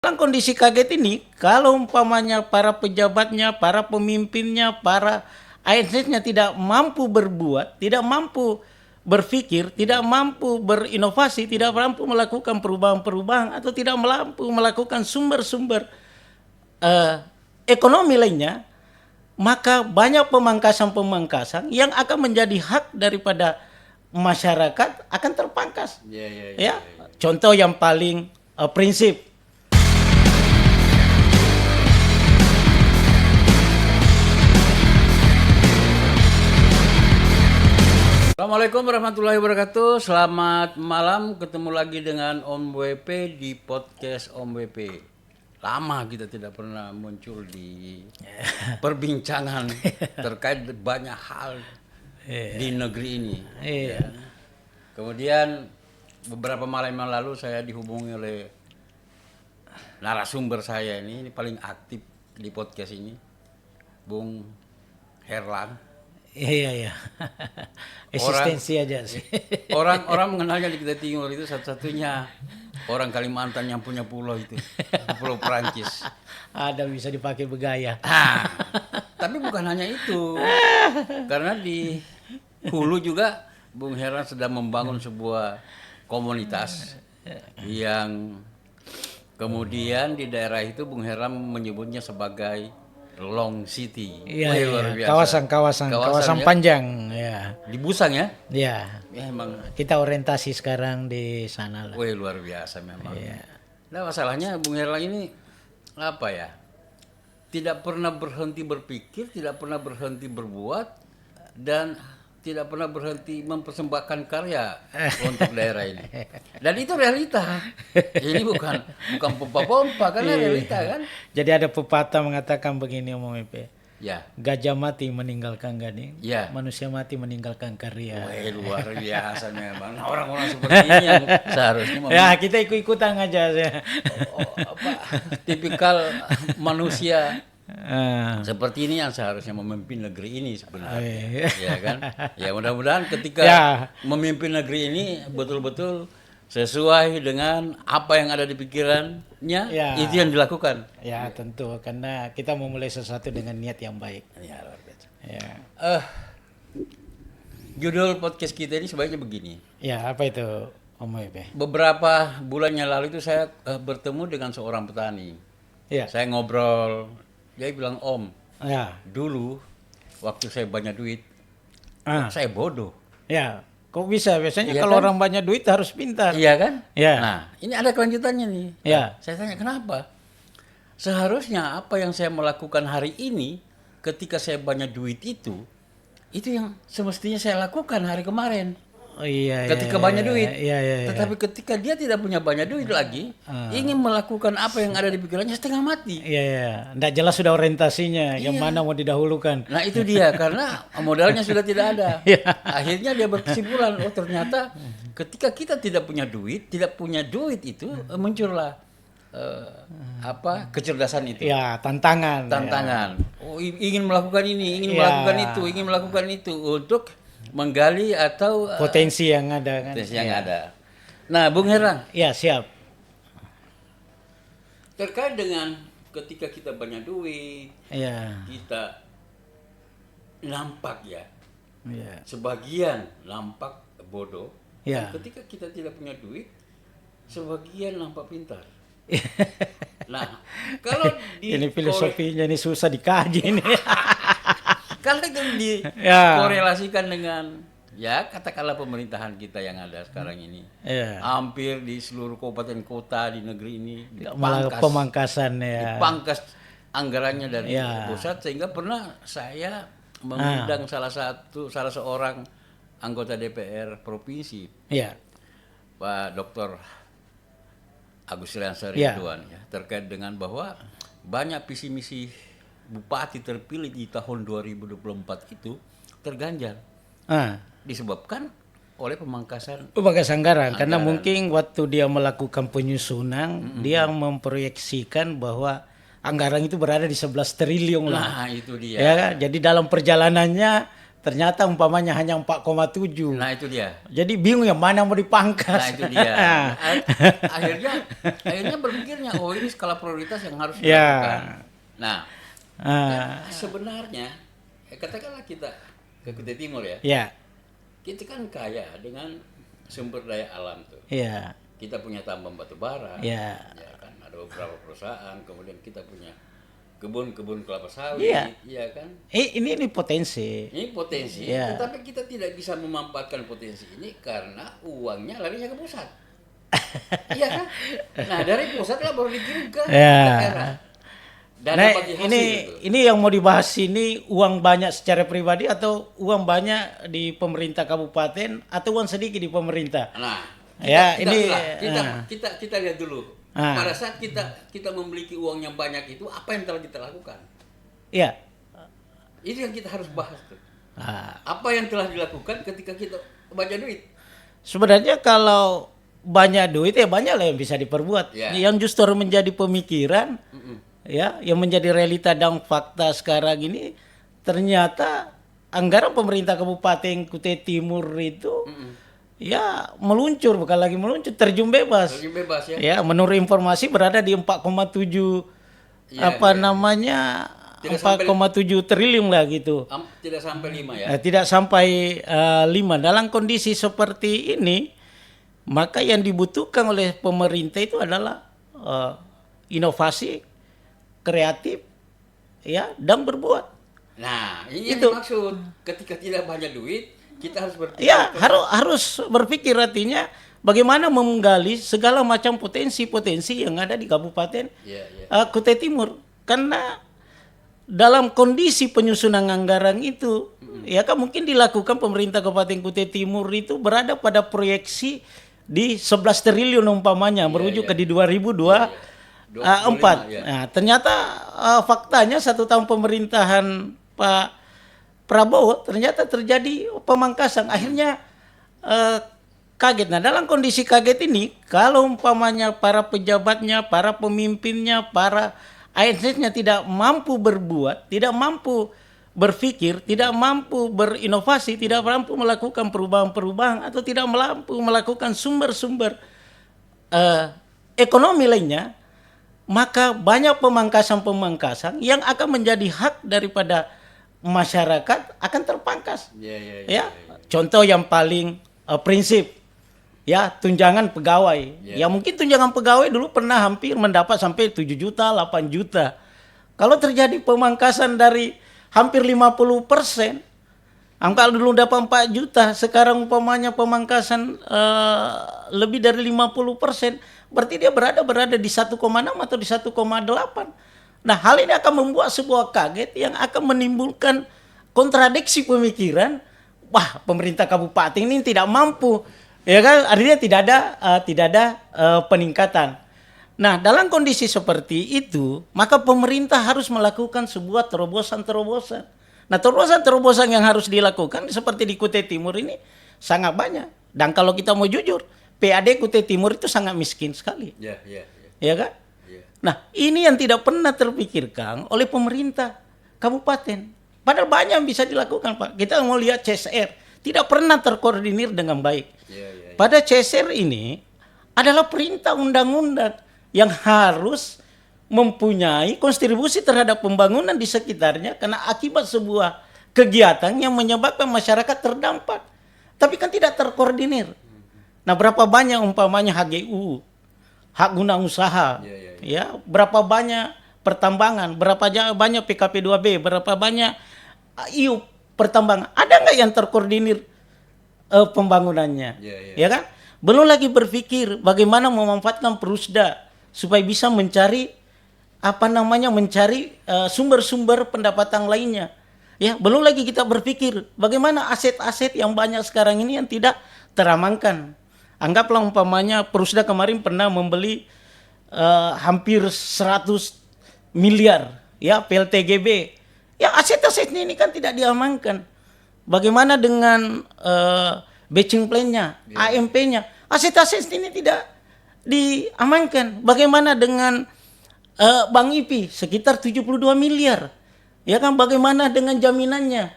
Dalam kondisi kaget ini, kalau umpamanya para pejabatnya, para pemimpinnya, para ASN-nya tidak mampu berbuat, tidak mampu berpikir, tidak mampu berinovasi, tidak mampu melakukan perubahan-perubahan, atau tidak mampu melakukan sumber-sumber ekonomi lainnya, maka banyak pemangkasan-pemangkasan yang akan menjadi hak daripada masyarakat akan terpangkas. Contoh yang paling prinsip. Assalamualaikum warahmatullahi wabarakatuh. Selamat malam, ketemu lagi dengan Om WP di podcast Om WP. Lama kita tidak pernah muncul di perbincangan terkait banyak hal di negeri ini. Ya. Kemudian beberapa malam yang lalu saya dihubungi oleh narasumber saya ini paling aktif di podcast ini, Bung Herlan. Iya. Eksistensi aja sih. Orang mengenalnya di Kita Timur itu satu-satunya orang Kalimantan yang punya pulau itu, Pulau Perancis. Ada bisa dipakai bergaya. Tapi bukan hanya itu, karena di hulu juga Bung Heran sedang membangun sebuah komunitas yang kemudian di daerah itu Bung Heran menyebutnya sebagai Long City. Iya. Kawasan ya? panjang ya. Di Busang ya? Iya. Ya emang Kita orientasi sekarang di sana lah. wih, luar biasa memang. Iya. Nah, masalahnya Bung Herlang ini apa ya? Tidak pernah berhenti berpikir, tidak pernah berhenti berbuat, dan tidak pernah berhenti mempersembahkan karya untuk daerah ini. Dan itu realita. Ini bukan pompa-pompa, karena realita kan. Jadi ada pepatah mengatakan begini Om WP. Ya. Gajah mati meninggalkan gading, Ya. manusia mati meninggalkan karya. Wah, luar biasa memang. Nah, orang-orang seperti ini yang seharusnya Ya, kita ikut-ikutan aja. tipikal manusia seperti ini yang seharusnya memimpin negeri ini sebenarnya. Ya kan? Ya mudah-mudahan ketika memimpin negeri ini betul-betul sesuai dengan apa yang ada di pikirannya, itu yang dilakukan. Ya, tentu karena kita memulai sesuatu dengan niat yang baik. Ya, luar biasa. Ya. Judul podcast kita ini sebaiknya begini. Ya, apa itu Om WP? Beberapa bulan yang lalu itu saya bertemu dengan seorang petani. Ya. Saya ngobrol, dia bilang, "Om, Ya. dulu waktu saya banyak duit, saya bodoh." Ya. Kok bisa? Biasanya Iya kalau kan? orang banyak duit harus pintar. Iya kan? Ya. Nah, ini ada kelanjutannya nih. Ya. Saya tanya, kenapa? Seharusnya apa yang saya melakukan hari ini ketika saya banyak duit itu yang semestinya saya lakukan hari kemarin. Oh iya. Ketika banyak duit. Iya. Tetapi ketika dia tidak punya banyak duit lagi, ingin melakukan apa yang ada di pikirannya setengah mati. Iya. Nggak jelas sudah orientasinya, yang mana mau didahulukan. Nah itu dia, karena modalnya sudah tidak ada. Iya. Akhirnya dia berkesimpulan, oh ternyata ketika kita tidak punya duit itu muncullah kecerdasan itu. Ya, tantangan. Oh, ingin melakukan ini, ingin melakukan itu untuk menggali atau potensi yang ada kan. Potensi yang ada. Nah, Bung Herang. Ya, siap. Terkait dengan ketika kita banyak duit, kita nampak sebagian nampak bodoh. Dan ketika kita tidak punya duit, sebagian nampak pintar. Nah, kalau ini filosofinya ini susah dikaji ini. Kalau itu dikorelasikan dengan katakanlah pemerintahan kita yang ada sekarang ini, hampir di seluruh kabupaten kota di negeri ini dipangkas anggarannya dari pusat, sehingga pernah saya mengundang salah seorang anggota DPR provinsi, Pak Dr. Agus Riansar Ridwan, terkait dengan bahwa banyak visi misi bupati terpilih di tahun 2024 itu terganjal, disebabkan oleh pemangkasan anggaran. Karena mungkin waktu dia melakukan penyusunan, dia memproyeksikan bahwa anggaran itu berada di 11 triliun lah. Nah itu dia. Ya, jadi dalam perjalanannya ternyata umpamanya hanya 4,7. Nah itu dia. Jadi bingung yang mana mau Nah dipangkas. itu dia. Akhirnya berpikirnya, oh ini skala prioritas yang harus Ya. dilakukan. Nah, sebenarnya katakanlah kita ke Kutai Timur ya, Ya, kita kan kaya dengan sumber daya alam tuh. ya, Kita punya tambang batu bara, ya. ya kan ada beberapa perusahaan, kemudian kita punya kebun-kebun kelapa Iya. sawit, ya kan. Ini potensi. Ini potensi, Iya. tetapi kita tidak bisa memanfaatkan potensi ini karena uangnya larinya ke pusat. Iya kan? Nah dari pusat lah baru dikirim ke Ya. daerah. Dana Nah, bagi hasil itu. ini yang mau dibahas ini uang banyak secara pribadi atau uang banyak di pemerintah kabupaten atau uang sedikit di pemerintah. Nah, Ya, ini, kita lihat dulu. Pada saat kita memiliki uang yang banyak itu apa yang telah kita lakukan? Ya. Itu yang kita harus bahas tuh. Ah. Apa yang telah dilakukan ketika kita banyak duit? Sebenarnya kalau banyak duit ya banyak lah yang bisa diperbuat. Ya. Yang justru menjadi pemikiran, Mm-mm. ya, yang menjadi realita dan fakta sekarang ini ternyata anggaran pemerintah Kabupaten Kutai Timur itu ya meluncur, bukan lagi meluncur, terjun bebas. Lebih bebas ya. Ya, menurut informasi berada di 4,7 Iya, namanya Tidak 4,7 triliun lah gitu. Tidak sampai 5 ya. Tidak sampai 5. Dalam kondisi seperti ini, maka yang dibutuhkan oleh pemerintah itu adalah inovasi, kreatif, ya, dan berbuat. Nah, ini Itu. yang dimaksud. Ketika tidak banyak duit, kita harus berpikir. Ya, harus berpikir artinya bagaimana menggali segala macam potensi-potensi yang ada di Kabupaten Iya, iya. Kutai Timur. Karena dalam kondisi penyusunan anggaran itu, ya kan mungkin dilakukan pemerintah Kabupaten Kutai Timur itu berada pada proyeksi di 11 triliun umpamanya, merujuk ke di 2024. Ya. Nah, ternyata faktanya 1 tahun pemerintahan Pak Prabowo ternyata terjadi pemangkasan. Akhirnya kaget. Nah, dalam kondisi kaget ini, kalau umpamanya para pejabatnya, para pemimpinnya, para ASN-nya tidak mampu berbuat, tidak mampu berpikir, tidak mampu berinovasi, tidak mampu melakukan perubahan-perubahan, atau tidak mampu melakukan sumber-sumber ekonomi lainnya, maka banyak pemangkasan-pemangkasan yang akan menjadi hak daripada masyarakat akan terpangkas. Ya, contoh yang paling prinsip, ya, tunjangan pegawai. Ya mungkin tunjangan pegawai dulu pernah hampir mendapat sampai 7 juta, 8 juta. Kalau terjadi pemangkasan dari hampir 50%, angka dulu dapat 4 juta, sekarang umpamanya pemangkasan lebih dari 50%, berarti dia berada di 1,6 atau di 1,8. Nah, hal ini akan membuat sebuah kaget yang akan menimbulkan kontradiksi pemikiran. Wah, pemerintah kabupaten ini tidak mampu, ya kan? Artinya tidak ada peningkatan. Nah, dalam kondisi seperti itu, maka pemerintah harus melakukan sebuah terobosan-terobosan. Nah, terobosan-terobosan yang harus dilakukan seperti di Kutai Timur ini sangat banyak. Dan kalau kita mau jujur, PAD Kutai Timur itu sangat miskin sekali. Ya kan? Nah, ini yang tidak pernah terpikirkan oleh pemerintah kabupaten. Padahal banyak yang bisa dilakukan, Pak. Kita mau lihat CSR, tidak pernah terkoordinir dengan baik. Pada CSR ini adalah perintah undang-undang yang harus mempunyai kontribusi terhadap pembangunan di sekitarnya karena akibat sebuah kegiatan yang menyebabkan masyarakat terdampak. Tapi kan tidak terkoordinir. Nah, berapa banyak umpamanya HGU, hak guna usaha, ya, berapa banyak pertambangan, berapa banyak PKP2B, berapa banyak IUP pertambangan, ada nggak yang terkoordinir pembangunannya, ya kan? Belum lagi berpikir bagaimana memanfaatkan Perusda supaya bisa mencari sumber-sumber pendapatan lainnya, ya. Belum lagi kita berpikir bagaimana aset-aset yang banyak sekarang ini yang tidak teramankan. Anggaplah umpamanya Perusda kemarin pernah membeli hampir 100 miliar, ya, PLTGB. Ya, aset-asetnya ini kan tidak diamankan. Bagaimana dengan batching plan-nya, AMP-nya? Aset-aset ini tidak diamankan. Bagaimana dengan Bank IP sekitar 72 miliar. Ya kan, bagaimana dengan jaminannya?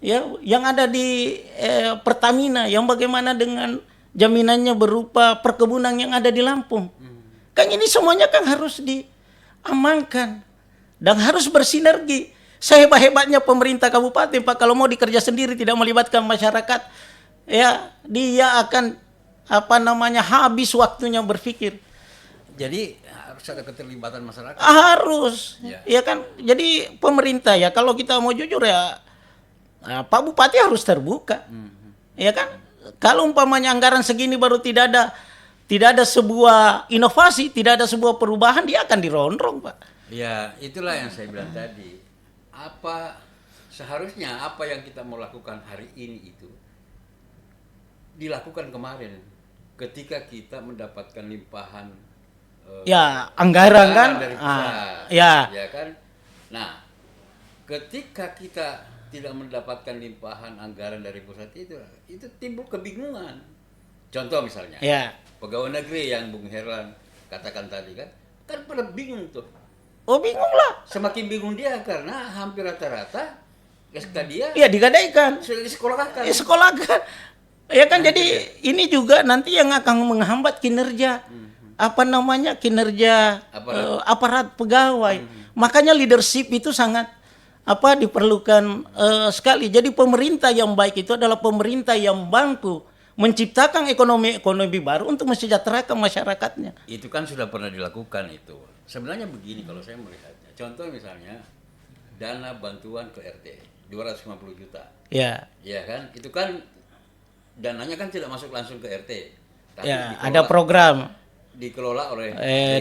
ya yang ada di Pertamina, yang bagaimana dengan jaminannya berupa perkebunan yang ada di Lampung. Kan ini semuanya kan harus diamankan dan harus bersinergi. Sehebat-hebatnya pemerintah kabupaten, Pak, kalau mau dikerja sendiri tidak melibatkan masyarakat, ya dia akan habis waktunya berpikir. Jadi harus ada keterlibatan masyarakat. Harus, Ya. ya kan. Jadi pemerintah ya kalau kita mau jujur ya, Pak Bupati harus terbuka, ya kan. Kalau umpamanya anggaran segini baru tidak ada sebuah inovasi, tidak ada sebuah perubahan, dia akan dirongrong, Pak. Ya, itulah yang saya bilang tadi. Seharusnya apa yang kita mau lakukan hari ini itu dilakukan kemarin ketika kita mendapatkan limpahan Ya, anggaran kan. dari pusat. Ya. Ya kan? Nah, ketika kita tidak mendapatkan limpahan anggaran dari pusat itu timbul kebingungan. Contoh misalnya, Ya. pegawai negeri yang Bung Herlan katakan tadi kan pada bingung tuh. Oh, bingung lah. Semakin bingung dia karena hampir rata-rata SK dia Ya, digadaikan. sudah disekolahkan. Sekolahkan. Ya kan, jadi ini juga nanti yang akan menghambat kinerja kinerja aparat pegawai. Makanya leadership itu sangat diperlukan sekali. Jadi pemerintah yang baik itu adalah pemerintah yang mampu menciptakan ekonomi baru untuk mensejahterakan masyarakatnya. Itu kan sudah pernah dilakukan itu. Sebenarnya begini kalau saya melihatnya. Contoh misalnya dana bantuan ke RT 250 juta. Ya. Ya kan? Itu kan dananya kan tidak masuk langsung ke RT. Tapi Ya, ada program dikelola oleh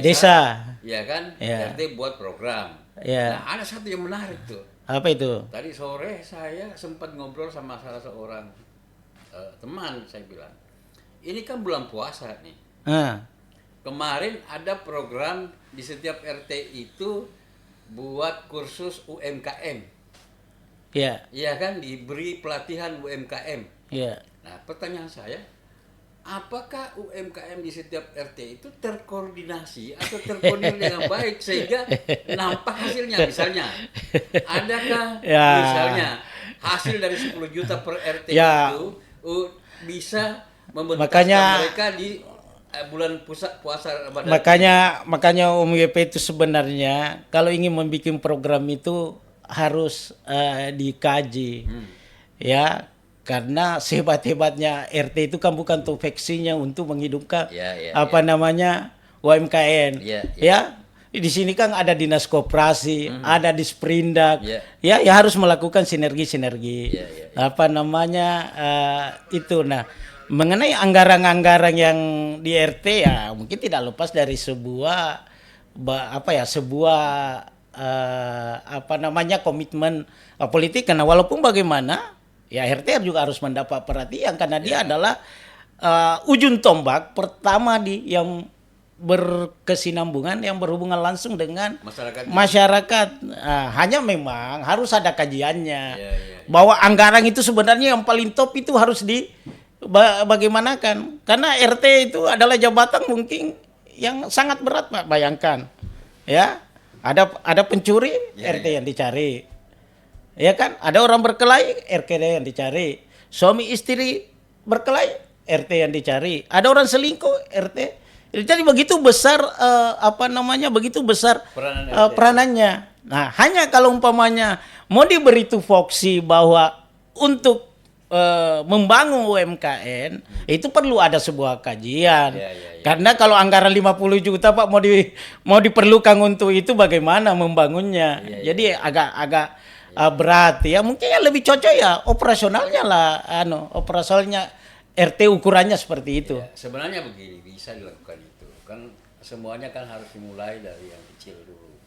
desa. Ya kan? Ya. RT buat program. Ya. Nah, ada satu yang menarik tuh. Apa itu? Tadi sore saya sempat ngobrol sama salah seorang teman, saya bilang, ini kan bulan puasa nih. Kemarin ada program di setiap RT itu buat kursus UMKM. Ya. Iya kan, diberi pelatihan UMKM. Ya. Nah, pertanyaan saya, apakah UMKM di setiap RT itu terkoordinasi atau terkoordinir dengan baik sehingga nampak hasilnya? Misalnya, adakah misalnya hasil dari 10 juta per RT itu bisa membebaskan mereka di bulan puasa Ramadan? Makanya YP itu sebenarnya kalau ingin membuat program itu harus dikaji, ya. Karena sehebat-hebatnya RT itu kan bukan tupoksinya untuk menghidupkan UMKM. Ya, di sini kan ada dinas koperasi, ada disperindak. Ya harus melakukan sinergi. Itu. Nah, mengenai anggaran-anggaran yang di RT ya mungkin tidak lepas dari sebuah komitmen politik, karena walaupun bagaimana ya RT juga harus mendapat perhatian karena dia adalah ujung tombak pertama yang berkesinambungan, yang berhubungan langsung dengan masyarakat. Hanya memang harus ada kajiannya bahwa anggaran itu sebenarnya yang paling top itu harus bagaimanakan, karena RT itu adalah jabatan mungkin yang sangat berat, Pak. Bayangkan ya, ada pencuri RT yang dicari. Ya kan, ada orang berkelahi, RT yang dicari. Suami istri berkelahi, RT yang dicari. Ada orang selingkuh, RT. Jadi begitu besar peranannya. Nah, hanya kalau umpamanya mau diberi tupoksi bahwa untuk membangun UMKM itu perlu ada sebuah kajian. Karena kalau anggaran 50 juta Pak mau diperlukan untuk itu bagaimana membangunnya. Jadi agak berat ya, mungkin yang lebih cocok ya operasionalnya lah, operasionalnya RT ukurannya seperti itu. Sebenarnya begini, bisa dilakukan itu kan, semuanya kan harus dimulai dari yang kecil dulu.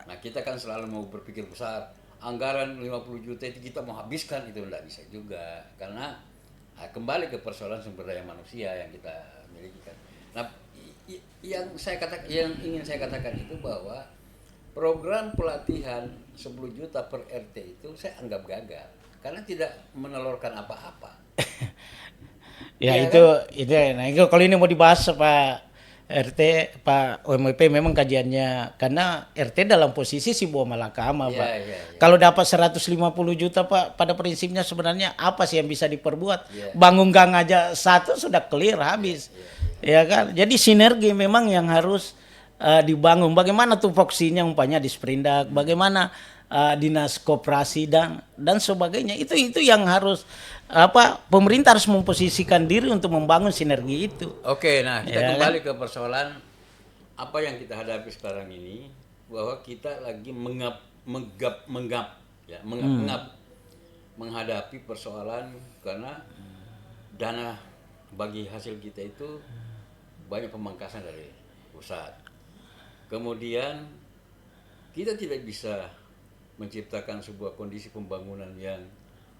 Nah, kita kan selalu mau berpikir besar, anggaran 50 juta itu kita mau habiskan, itu enggak bisa juga, karena kembali ke persoalan sumber daya manusia yang kita miliki kan. Nah, yang ingin saya katakan itu bahwa program pelatihan 10 juta per RT itu saya anggap gagal karena tidak menelurkan apa-apa. Nah, kalau ini mau dibahas Pak RT Pak OMWP memang kajiannya karena RT dalam posisi si Buah Malakama Iya, Pak. iya, iya. Kalau dapat 150 juta Pak, pada prinsipnya sebenarnya apa sih yang bisa diperbuat? Iya. Bangun gang aja satu sudah clear habis. Ya kan? Jadi sinergi memang yang harus dibangun. Bagaimana tuh voksinya umpamanya di Sprindak, bagaimana dinas koperasi dan sebagainya. Itu yang harus pemerintah harus memposisikan diri untuk membangun sinergi itu. Oke, nah kita Ya, kembali ke persoalan apa yang kita hadapi sekarang ini, bahwa kita lagi menggap menghadapi persoalan karena dana bagi hasil kita itu banyak pemangkasan dari pusat. Kemudian kita tidak bisa menciptakan sebuah kondisi pembangunan yang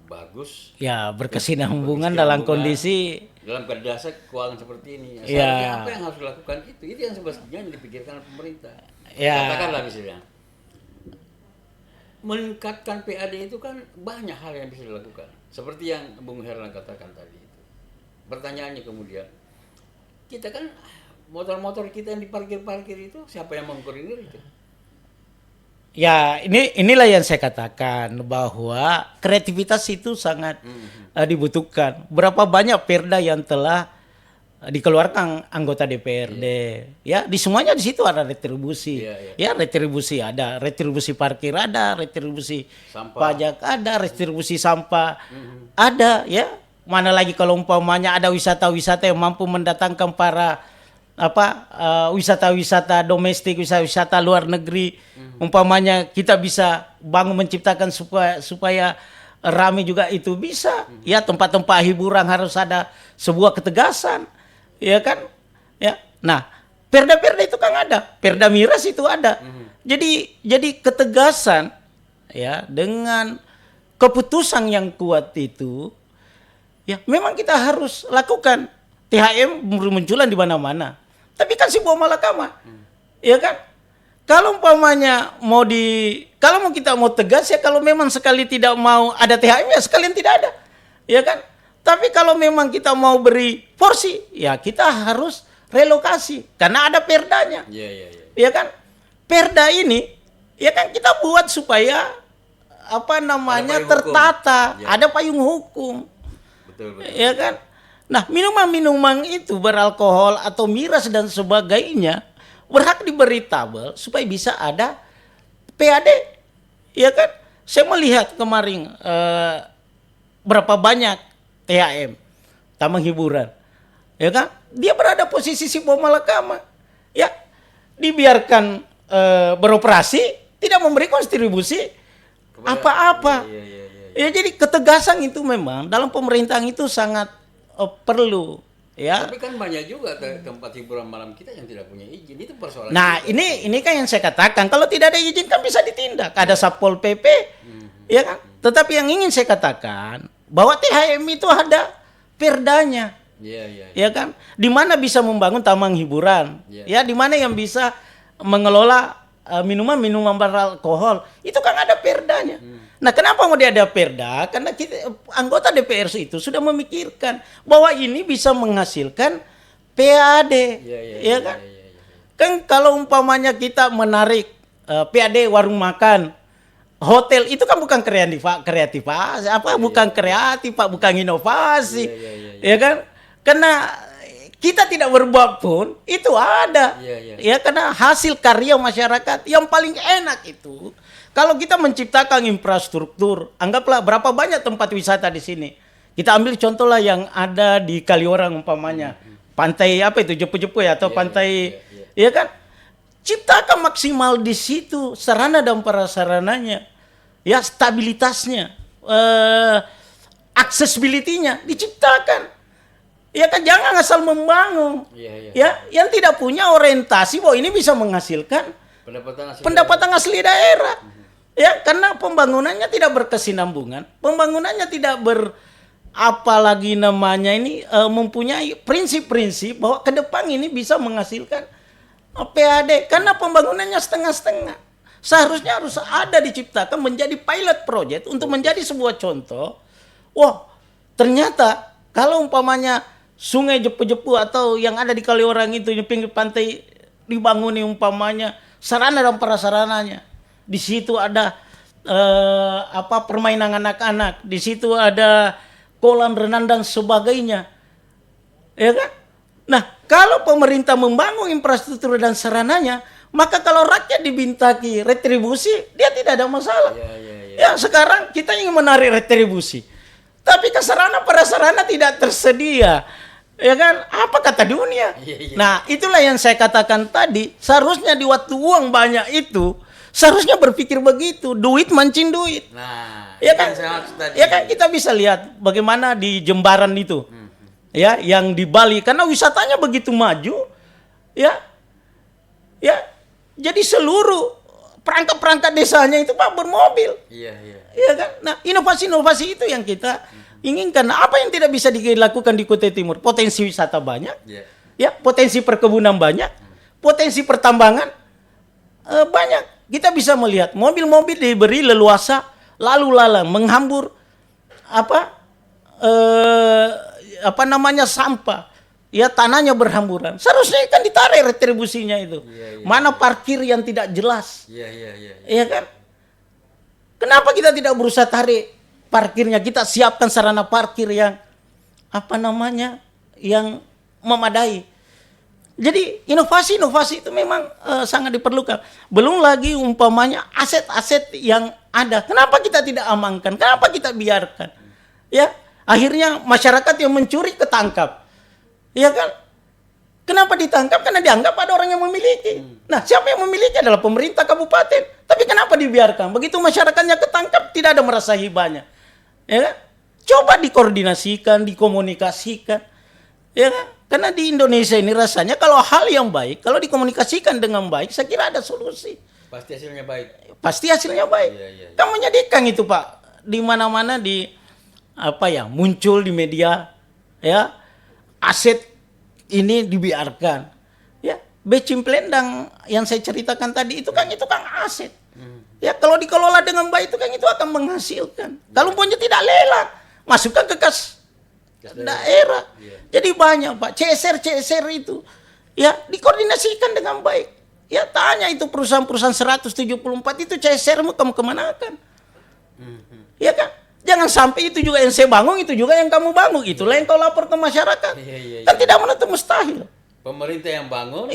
bagus Ya, berkesinambungan dalam kondisi dalam dasar keuangan seperti ini. Ya. Seharusnya apa yang harus dilakukan itu yang sebetulnya yang dipikirkan oleh pemerintah. Ya. Katakanlah misalnya meningkatkan PAD itu kan banyak hal yang bisa dilakukan. Seperti yang Bung Herlan katakan tadi itu. Pertanyaannya kemudian, kita kan motor-motor kita yang diparkir-parkir itu siapa yang mengkoordinir itu? ya inilah yang saya katakan bahwa kreativitas itu sangat dibutuhkan. Berapa banyak perda yang telah dikeluarkan anggota DPRD, ya di semuanya di situ ada retribusi, ya retribusi ada, retribusi parkir ada, retribusi Sampah. pajak ada, retribusi sampah ada, ya mana lagi kalau umpamanya ada wisata-wisata yang mampu mendatangkan para wisata-wisata domestik, wisata luar negeri, umpamanya kita bisa bangun menciptakan supaya rame juga itu bisa, ya tempat-tempat hiburan harus ada sebuah ketegasan. Ya kan, ya. Nah, perda-perda itu kan ada, perda miras itu ada. Jadi ketegasan, ya, dengan keputusan yang kuat itu, ya, memang kita harus lakukan. THM bermunculan di mana-mana. Tapi kan si Buah Malakama, ya kan. Kalau umpamanya kalau kita mau tegas ya, kalau memang sekali tidak mau ada THM ya sekalian tidak ada, ya kan. Tapi kalau memang kita mau beri porsi, ya kita harus relokasi karena ada perdanya. Ya kan? Perda ini ya kan kita buat supaya tertata, ada payung hukum. Betul. Ya kan? Nah, minuman-minuman itu beralkohol atau miras dan sebagainya berhak diberi tabel supaya bisa ada PAD. Ya kan? Saya melihat kemarin berapa banyak THM, taman hiburan, ya kan? Dia berada posisi si Buah Malakama, ya dibiarkan beroperasi, tidak memberi kontribusi apa-apa. Ya jadi ketegasan itu memang dalam pemerintahan itu sangat perlu, ya. Tapi kan banyak juga tempat hiburan malam kita yang tidak punya izin, itu persoalan. Nah ini kan yang saya katakan, kalau tidak ada izin kan bisa ditindak, ada Satpol PP, ya kan? Tetapi yang ingin saya katakan bahwa THM itu ada perdanya, ya kan? Di mana bisa membangun taman hiburan, ya di mana yang bisa mengelola minuman-minuman beralkohol, itu kan ada perdanya. Nah, kenapa mau ada perda? Karena anggota DPR itu sudah memikirkan bahwa ini bisa menghasilkan PAD, ya kan? Kan kalau umpamanya kita menarik PAD warung makan, hotel itu kan bukan kreatif, bukan kreatif, Pak, bukan inovasi, ya kan? Karena kita tidak berbuat pun itu ada, ya karena hasil karya masyarakat yang paling enak itu kalau kita menciptakan infrastruktur. Anggaplah berapa banyak tempat wisata di sini. Kita ambil contoh lah yang ada di Kaliorang umpamanya, pantai Jepu-Jepu ya atau pantai, ya kan? Ciptakan maksimal di situ sarana dan prasarananya. Ya, stabilitasnya, accessibility-nya diciptakan. Ya kan, jangan asal membangun. Ya, yang tidak punya orientasi bahwa ini bisa menghasilkan pendapatan asli daerah. Ya, karena pembangunannya tidak berkesinambungan, pembangunannya tidak mempunyai prinsip-prinsip bahwa ke depan ini bisa menghasilkan PAD, karena pembangunannya setengah-setengah. Seharusnya harus ada diciptakan menjadi pilot project untuk menjadi sebuah contoh. Wah, ternyata kalau umpamanya sungai jepu-jepu atau yang ada di Kaliorang itu, di pinggir pantai dibangun umpamanya sarana dan prasarananya. Di situ ada permainan anak-anak, di situ ada kolam renang dan sebagainya. Ya kan? Nah, kalau pemerintah membangun infrastruktur dan sarananya, maka kalau rakyat dibintaki retribusi, dia tidak ada masalah. Ya, sekarang kita ingin menarik retribusi. Tapi sarana prasarana tidak tersedia. Ya kan? Apa kata dunia? Nah, itulah yang saya katakan tadi, seharusnya di waktu uang banyak itu, seharusnya berpikir begitu, duit mancing duit. Nah, ya kan? Ya kan, kita bisa lihat bagaimana di Jembaran itu. Ya, yang di Bali, karena wisatanya begitu maju, ya, jadi seluruh perangkat-perangkat desanya itu Pak bermobil. Iya kan? Nah, inovasi-inovasi itu yang kita inginkan. Nah, apa yang tidak bisa dilakukan di Kutai Timur? Potensi wisata banyak, ya, potensi perkebunan banyak, potensi pertambangan banyak. Kita bisa melihat mobil-mobil diberi leluasa lalu lalang menghambur sampah, ya, tanahnya berhamburan. Seharusnya kan ditarik retribusinya itu. Mana parkir yang tidak jelas? Iya kan? Kenapa kita tidak berusaha tarik parkirnya? Kita siapkan sarana parkir yang yang memadai. Jadi inovasi-inovasi itu memang sangat diperlukan. Belum lagi umpamanya aset-aset yang ada. Kenapa kita tidak amankan? Kenapa kita biarkan? Ya, akhirnya masyarakat yang mencuri ketangkap. Ya kan? Kenapa ditangkap? Karena dianggap ada orang yang memiliki. Nah, siapa yang memiliki adalah pemerintah kabupaten. Tapi kenapa dibiarkan? Begitu masyarakatnya ketangkap, tidak ada merasa hibahnya. Ya kan? Coba dikoordinasikan, dikomunikasikan. Ya kan? Karena di Indonesia ini rasanya kalau hal yang baik, kalau dikomunikasikan dengan baik, saya kira ada solusi. Pasti hasilnya baik. Pasti hasilnya baik. Kan menyedihkan itu Pak. Di mana-mana muncul di media, ya, aset ini dibiarkan. Ya, Becim Plendang yang saya ceritakan tadi itu kan aset. Ya, kalau dikelola dengan baik itu kan itu akan menghasilkan. Kalau punya tidak lelang, masukkan ke kas daerah. Jadi banyak Pak, CSR itu. Ya, dikoordinasikan dengan baik. Ya, tanya itu perusahaan-perusahaan 174 itu CSR-mu kamu kemanakan? Ya kan? Jangan sampai itu juga yang saya bangun, itu juga yang kamu bangun. Itulah yang kau lapor ke masyarakat. Kan tidak menutup mustahil. Pemerintah yang bangun,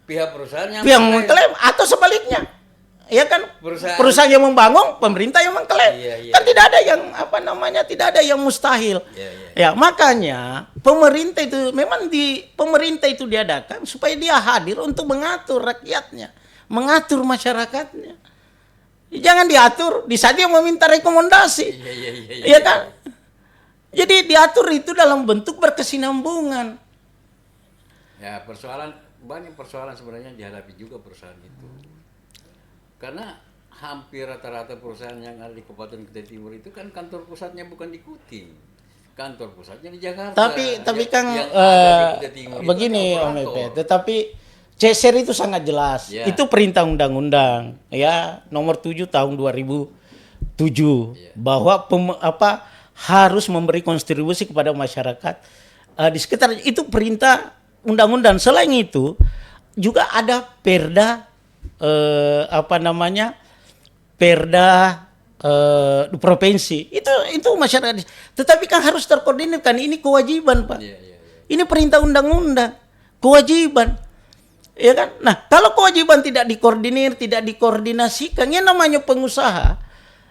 pihak perusahaan yang mengklaim, atau sebaliknya. Ya kan? Perusahaan yang membangun, pemerintah yang mengklaim. Kan tidak ada yang tidak ada yang mustahil. Ya, makanya pemerintah itu diadakan supaya dia hadir untuk mengatur rakyatnya, mengatur masyarakatnya. Jangan diatur di saat dia meminta rekomendasi. Iya kan? Jadi diatur itu dalam bentuk berkesinambungan. Ya, banyak persoalan sebenarnya dihadapi juga perusahaan itu. Karena hampir rata-rata perusahaan yang ada di Kabupaten Kutai Timur itu kan kantor pusatnya bukan di Kuting. Kantor pusatnya di Jakarta. Tapi kan begini Om Epe, tetapi CSR itu sangat jelas. Itu perintah undang-undang ya nomor 7 tahun 2007 bahwa harus memberi kontribusi kepada masyarakat di sekitar itu perintah undang-undang. Selain itu juga ada Perda provinsi. Itu masyarakat. Tetapi kan harus terkoordinir kan, ini kewajiban, Pak. Ini perintah undang-undang, kewajiban. Ya kan? Nah, kalau kewajiban tidak dikoordinir, tidak dikoordinasikan, yang namanya pengusaha,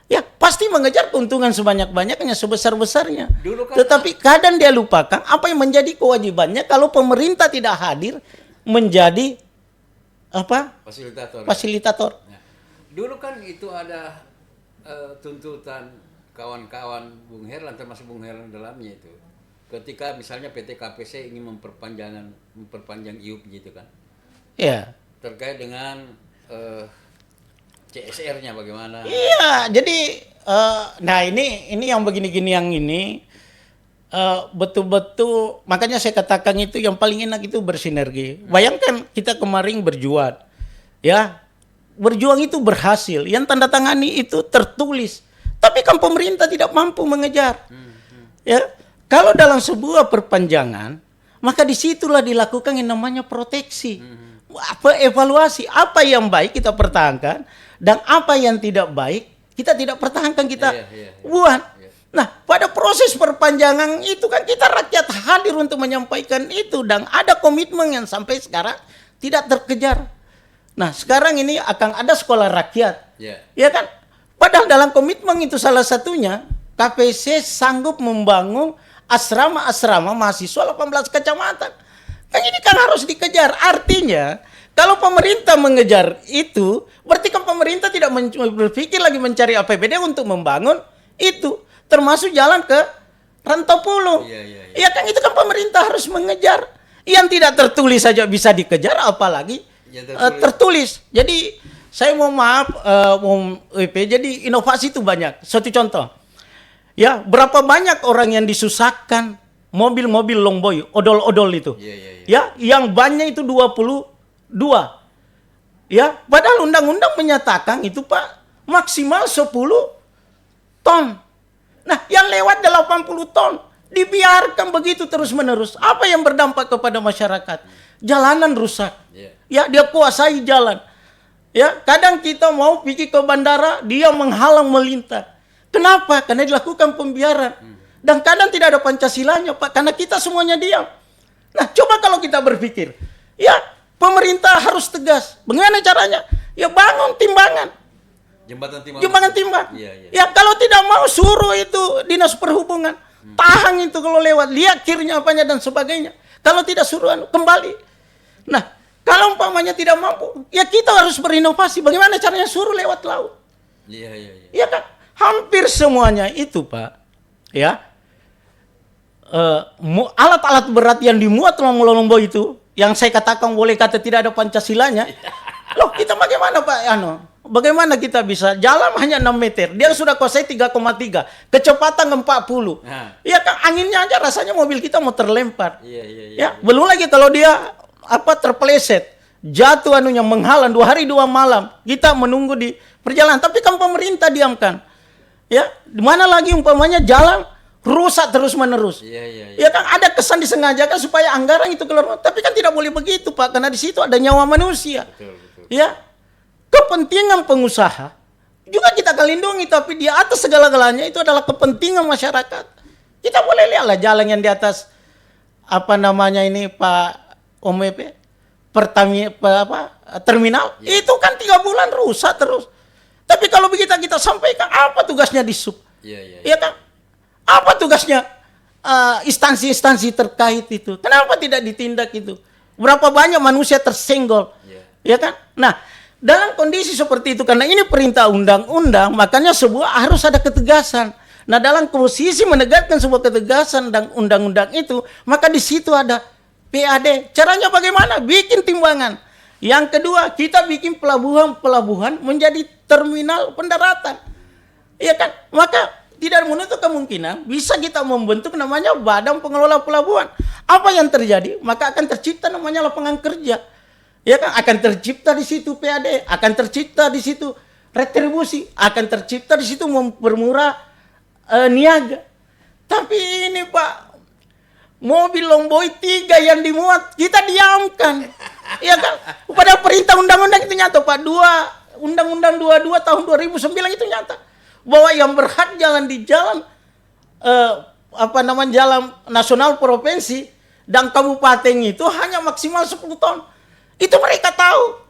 ya pasti mengejar keuntungan sebanyak-banyaknya, sebesar-besarnya. Tetapi kadang dia lupakan apa yang menjadi kewajibannya kalau pemerintah tidak hadir menjadi fasilitator. Nah, dulu kan itu ada tuntutan kawan-kawan Bung Herlan, termasuk Bung Herlan dalamnya itu. Ketika misalnya PT KPC ingin memperpanjang IUP gitu kan. Iya. Terkait dengan CSR-nya bagaimana? Iya, jadi ini yang begini-gini yang ini betul-betul, makanya saya katakan itu yang paling enak itu bersinergi. Bayangkan kita kemarin berjuang, ya, berjuang itu berhasil, yang tanda tangani itu tertulis, tapi kan pemerintah tidak mampu mengejar, ya. kalau dalam sebuah perpanjangan, maka disitulah dilakukan yang namanya proteksi. Apa evaluasi, apa yang baik kita pertahankan, dan apa yang tidak baik kita tidak pertahankan, kita buat. Nah, pada proses perpanjangan itu kan kita rakyat hadir untuk menyampaikan itu, dan ada komitmen yang sampai sekarang tidak terkejar. Nah, sekarang ini akan ada sekolah rakyat, ya kan? Padahal dalam komitmen itu salah satunya KPC sanggup membangun asrama-asrama mahasiswa 18 kecamatan. Kan ini kan harus dikejar. Artinya, kalau pemerintah mengejar itu, berarti kan pemerintah tidak berpikir lagi mencari APBD untuk membangun itu. Termasuk jalan ke Rantau Pulung. Iya kan, itu kan pemerintah harus mengejar. Yang tidak tertulis saja bisa dikejar, apalagi tertulis. Jadi saya mau maaf, jadi inovasi itu banyak. Satu contoh, ya berapa banyak orang yang disusahkan mobil-mobil longboy, odol-odol itu, ya yang bannya itu 22. Ya, padahal undang-undang menyatakan itu Pak maksimal 10 ton. Nah, yang lewat 80 ton dibiarkan begitu terus-menerus. Apa yang berdampak kepada masyarakat? Jalanan rusak. Ya, dia kuasai jalan. Ya, kadang kita mau pergi ke bandara, dia menghalang melintas. Kenapa? Karena dilakukan pembiaran. Dan kadang tidak ada Pancasilanya, Pak, karena kita semuanya diam. Nah, coba kalau kita berpikir, ya, pemerintah harus tegas. Bagaimana caranya? Ya, bangun timbangan. Jembatan timbang. Ya, kalau tidak mau suruh itu dinas perhubungan. Tahan itu kalau lewat, lihat kirinya apanya dan sebagainya. Kalau tidak suruh kembali. Nah, kalau umpamanya tidak mampu, ya kita harus berinovasi. Bagaimana caranya suruh lewat laut? Iya kan? Hampir semuanya itu Pak, ya, alat-alat berat yang dimuat Lombo itu, yang saya katakan boleh kata tidak ada Pancasilanya. Loh, kita bagaimana Pak? Bagaimana kita bisa jalan hanya 6 meter, dia sudah kuasai 3,3, kecepatan 40. Ya kan, anginnya aja rasanya mobil kita mau terlempar. Ya, belum lagi kalau dia terpeleset, jatuh anunya menghalang 2 hari 2 malam. Kita menunggu di perjalanan, tapi kan pemerintah diamkan. Ya, di mana lagi umpamanya jalan rusak terus-menerus. Ya kan, ada kesan disengajakan supaya anggaran itu keluar. Tapi kan tidak boleh begitu Pak, karena di situ ada nyawa manusia. Ya, kepentingan pengusaha juga kita akan lindungi, tapi di atas segala-galanya itu adalah kepentingan masyarakat. Kita boleh lihatlah jalan yang di atas Pak OMP terminal itu kan 3 bulan rusak terus. Tapi kalau begitu kita sampaikan, apa tugasnya di sub? Iya kan? Apa tugasnya instansi-instansi terkait itu? Kenapa tidak ditindak itu? Berapa banyak manusia tersenggol? Ya kan? Nah, dalam kondisi seperti itu, karena ini perintah undang-undang, makanya harus ada ketegasan. Nah, dalam posisi menegakkan sebuah ketegasan dan undang-undang itu, maka di situ ada PAD. Caranya bagaimana? Bikin timbangan. Yang kedua, kita bikin pelabuhan menjadi terminal pendaratan. Iya kan? Maka tidak menutup kemungkinan bisa kita membentuk namanya Badan Pengelola Pelabuhan. Apa yang terjadi? Maka akan tercipta namanya lapangan kerja. Ya kan, akan tercipta di situ PAD, akan tercipta di situ retribusi, akan tercipta di situ mempermurah niaga. Tapi ini Pak, mobil longboy 3 yang dimuat kita diamkan. Ya kan? Pada perintah undang-undang itu nyata Pak, Undang-Undang 22 tahun 2009 itu nyata bahwa yang berhak jalan di jalan jalan nasional provinsi dan kabupaten itu hanya maksimal 10 ton. Itu mereka tahu.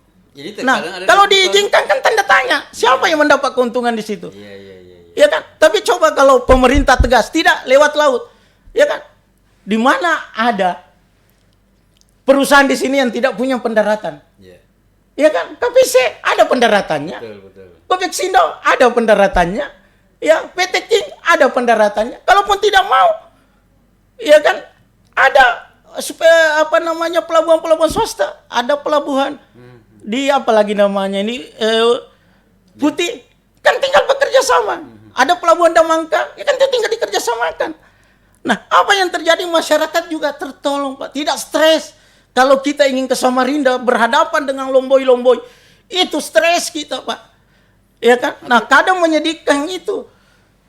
Nah, kalau diizinkan kan tanda tanya, siapa yang mendapat keuntungan di situ? Ya kan? Tapi coba kalau pemerintah tegas, tidak lewat laut. Ya kan? Di mana ada perusahaan di sini yang tidak punya pendaratan? Ya kan? KPC ada pendaratannya. Kopeksindo ada pendaratannya. Ya, PT King ada pendaratannya. Kalaupun tidak mau, ya kan? Ada pelabuhan-pelabuhan swasta, ada pelabuhan di Putih, kan tinggal bekerja sama. Ada pelabuhan Damangka, ya kan tinggal dikerjasamakan. Nah, apa yang terjadi, masyarakat juga tertolong Pak, tidak stres. Kalau kita ingin ke Samarinda berhadapan dengan lomboy-lomboy, itu stres kita Pak, ya kan? Nah, kadang menyedihkan itu.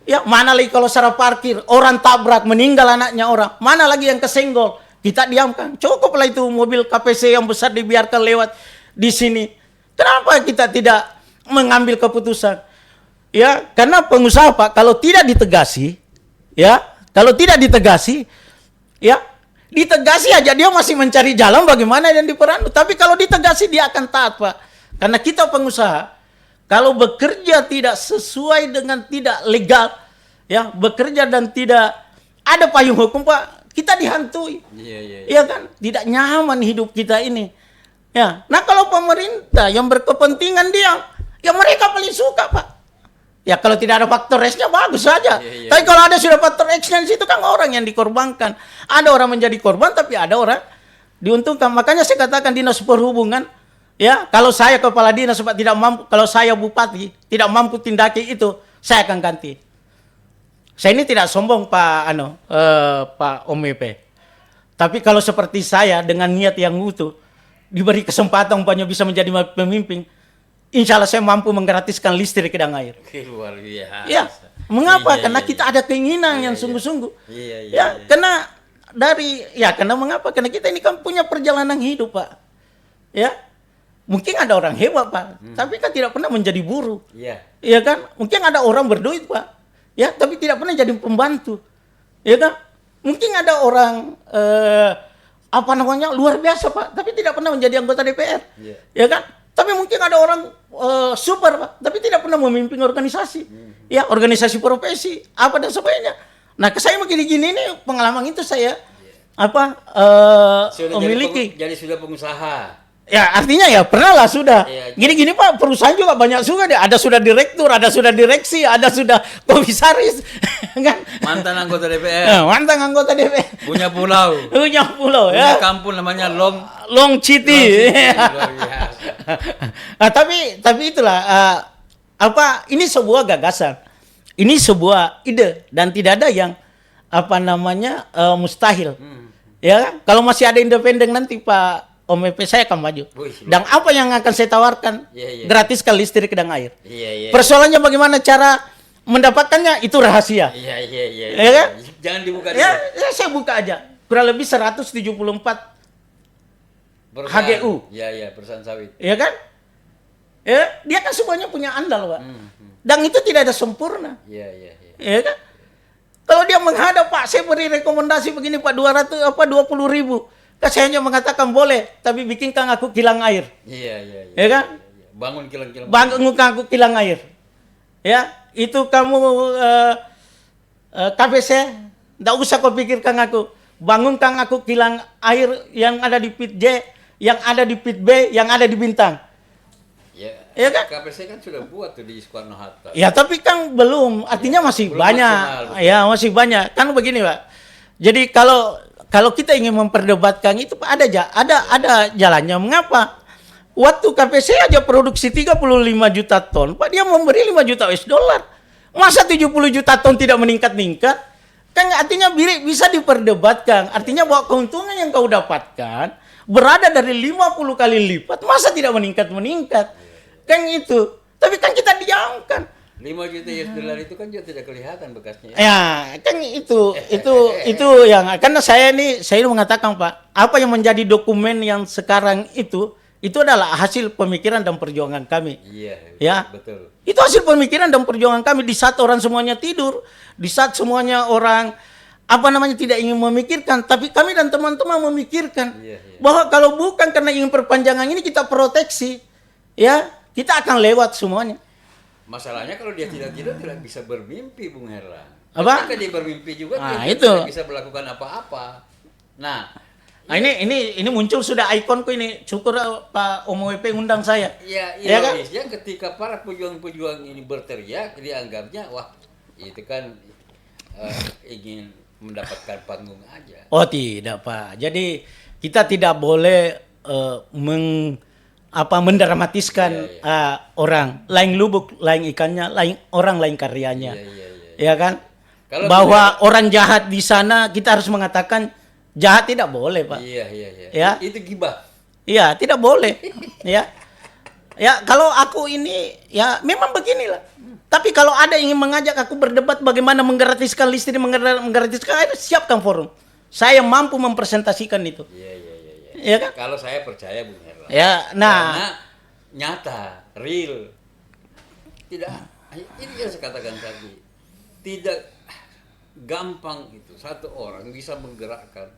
Ya, mana lagi kalau secara parkir, orang tabrak, meninggal anaknya orang. Mana lagi yang kesenggol? Kita diamkan. Cukuplah itu mobil KPC yang besar dibiarkan lewat di sini. Kenapa kita tidak mengambil keputusan? Ya, karena pengusaha Pak, kalau tidak ditegasi, ya, ya, ditegasi aja dia masih mencari jalan bagaimana yang diperanut. Tapi kalau ditegasi dia akan taat Pak. Karena kita pengusaha, kalau bekerja tidak sesuai dengan tidak legal, ya, bekerja dan tidak ada payung hukum Pak, kita dihantui. Iya kan? Tidak nyaman hidup kita ini. Ya. Nah, kalau pemerintah yang berkepentingan diam, ya mereka paling suka Pak. Ya kalau tidak ada faktor X-nya bagus saja. Tapi kalau ada sudah faktor X-nya di situ kan orang yang dikorbankan. Ada orang menjadi korban tapi ada orang diuntungkan. Makanya saya katakan dinas perhubungan, ya, kalau saya kepala dinas Pak tidak mampu, kalau saya bupati tidak mampu tindaki itu, saya akan ganti. Saya ini tidak sombong Pak Pak OMWP. Tapi kalau seperti saya dengan niat yang utuh, diberi kesempatan umpamanya bisa menjadi pemimpin, insya Allah saya mampu menggratiskan listrik dan air. Luar biasa. Ya, mengapa? Karena kita ada keinginan yang sungguh-sungguh. Karena mengapa? Karena kita ini kan punya perjalanan hidup Pak. Ya, mungkin ada orang hebat Pak, tapi kan tidak pernah menjadi buruh. Iya kan? Mungkin ada orang berduit Pak, ya, tapi tidak pernah jadi pembantu. Ya kan? Mungkin ada orang luar biasa Pak, tapi tidak pernah menjadi anggota DPR. Ya kan? Tapi mungkin ada orang super Pak, tapi tidak pernah memimpin organisasi. Ya, organisasi profesi, apa dan sebagainya. Nah, saya begini-gini ini pengalaman itu saya memiliki. Jadi sudah pengusaha. Ya, artinya ya pernah lah sudah. Gini-gini Pak, perusahaan juga banyak juga deh. Ada sudah direktur, ada sudah direksi, ada sudah komisaris. Kan? Mantan anggota DPR. Mantan anggota DPR. Punya pulau. Punya ya. Ya. Kampung namanya Long City. Nah, tapi itulah ini sebuah gagasan. Ini sebuah ide dan tidak ada yang mustahil. Ya, kalau masih ada independen nanti Pak OMWP saya akan maju. Dan apa yang akan saya tawarkan? Gratiskan listrik dan air. Persoalannya bagaimana cara mendapatkannya itu rahasia. Ya kan? Jangan dibuka. Ya, saya buka aja. Kurang lebih 174 HGU. Perusahaan sawit. Ya kan? Ya, dia kan semuanya punya andal, Pak. Dan itu tidak ada sempurna. Ya kan? Kalau dia menghadap, Pak, saya beri rekomendasi begini, Pak, 20.000. Saya hanya mengatakan boleh, tapi bikinkan aku kilang air. Ya kan? Bangun kilang-kilang. Bangunkan aku kilang air. Ya, itu kamu KPC, tidak usah kau pikirkan aku. Bangunkan aku kilang air yang ada di Pit J, yang ada di Pit B, yang ada di Bintang. Ya kan? KPC kan sudah buat tuh di Soekarno-Hatta. Ya, tapi kan belum. Artinya masih belum banyak. Maksimal, ya, masih banyak. Kan begini, Pak. Jadi kalau kita ingin memperdebatkan itu ada jalannya. Mengapa? Waktu KPC aja produksi 35 juta ton, Pak, dia memberi 5 juta US dollar. Masa 70 juta ton tidak meningkat-ningkat? Kan artinya bisa diperdebatkan. Artinya bahwa keuntungan yang kau dapatkan berada dari 50 kali lipat. Masa tidak meningkat-meningkat? Kan itu. Tapi kan kita diamkan. 5 juta US dollar itu kan juga tidak kelihatan bekasnya. Ya, kan itu yang karena saya mengatakan Pak, apa yang menjadi dokumen yang sekarang itu adalah hasil pemikiran dan perjuangan kami. Ya, betul. Itu hasil pemikiran dan perjuangan kami di saat orang semuanya tidur, di saat semuanya orang tidak ingin memikirkan, tapi kami dan teman-teman memikirkan bahwa kalau bukan karena ingin perpanjangan ini kita proteksi, ya, kita akan lewat semuanya. Masalahnya kalau dia tidak bisa bermimpi, Bung Herlan. Apa? Ketika dia bermimpi juga dia itu tidak bisa melakukan apa-apa. Ini muncul sudah ikonku ini. Syukur Pak OMWP undang saya. Ya kan? Ketika para pejuang-pejuang ini berteriak, dianggapnya wah itu kan ingin mendapatkan panggung aja. Oh tidak Pak. Jadi kita tidak boleh mendramatiskan orang, lain lubuk, lain ikannya, lain orang, lain karyanya. Ya kan? Kalau bahwa orang jahat di sana kita harus mengatakan jahat tidak boleh, Pak. Ya. Itu gibah. Iya, tidak boleh. Ya. Ya kalau aku ini ya memang beginilah. Tapi kalau ada yang ingin mengajak aku berdebat bagaimana menggratiskan listrik, menggratiskan air, siapkan forum. Saya mampu mempresentasikan itu. Iya. Ya kan? Kalau saya percaya Bung Herlan. Ya, nah. Karena nyata, real. Tidak, ini yang saya katakan tadi. Tidak gampang itu satu orang bisa menggerakkan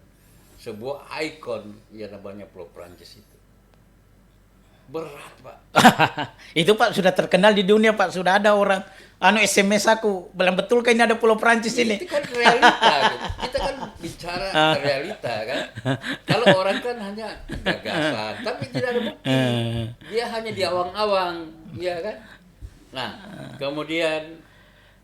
sebuah ikon yang namanya Pulau Prancis itu. Berat, Pak. Itu Pak sudah terkenal di dunia Pak, sudah ada orang SMS aku bilang betul kan ini ada Pulau Prancis ini. Itu kan realita gitu. Kita kan bicara realita kan. Kalau orang kan hanya gagasan, tapi tidak ada bukti. Dia hanya di awang-awang, ya kan. Nah, kemudian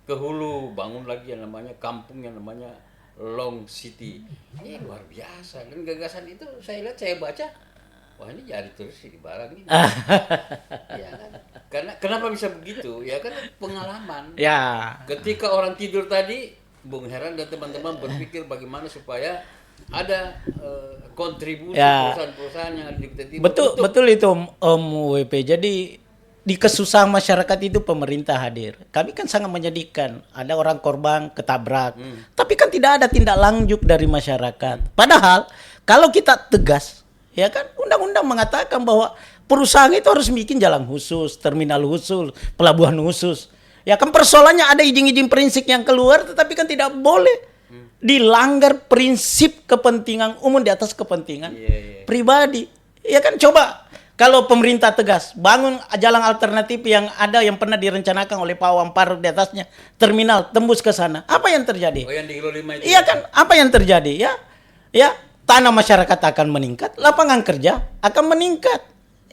ke hulu bangun lagi yang namanya kampung yang namanya Long City. Ini luar biasa dan gagasan itu saya lihat saya baca. Wah ini jadi terus di barang ini. Ya kan? Karena kenapa bisa begitu? Ya kan pengalaman. Ya. Ketika orang tidur tadi, Bung Heran dan teman-teman berpikir bagaimana supaya ada kontribusi Ya. perusahaan-perusahaan yang ada di Kutai Timur. Betul itu Om WP. Jadi di kesusahan masyarakat itu pemerintah hadir. Kami kan sangat menyedihkan. Ada orang korban ketabrak. Tapi kan tidak ada tindak lanjut dari masyarakat. Padahal kalau kita tegas, ya kan undang-undang mengatakan bahwa perusahaan itu harus bikin jalan khusus, terminal khusus, pelabuhan khusus. Ya kan persoalannya ada izin-izin prinsip yang keluar tetapi kan tidak boleh dilanggar prinsip kepentingan umum di atas kepentingan pribadi. Ya kan coba kalau pemerintah tegas bangun jalan alternatif yang ada yang pernah direncanakan oleh Pak Wampar di atasnya terminal tembus ke sana. Apa yang terjadi? Oh yang di Kilo 5 itu. Iya kan? Apa yang terjadi? Ya, tanah masyarakat akan meningkat, lapangan kerja akan meningkat.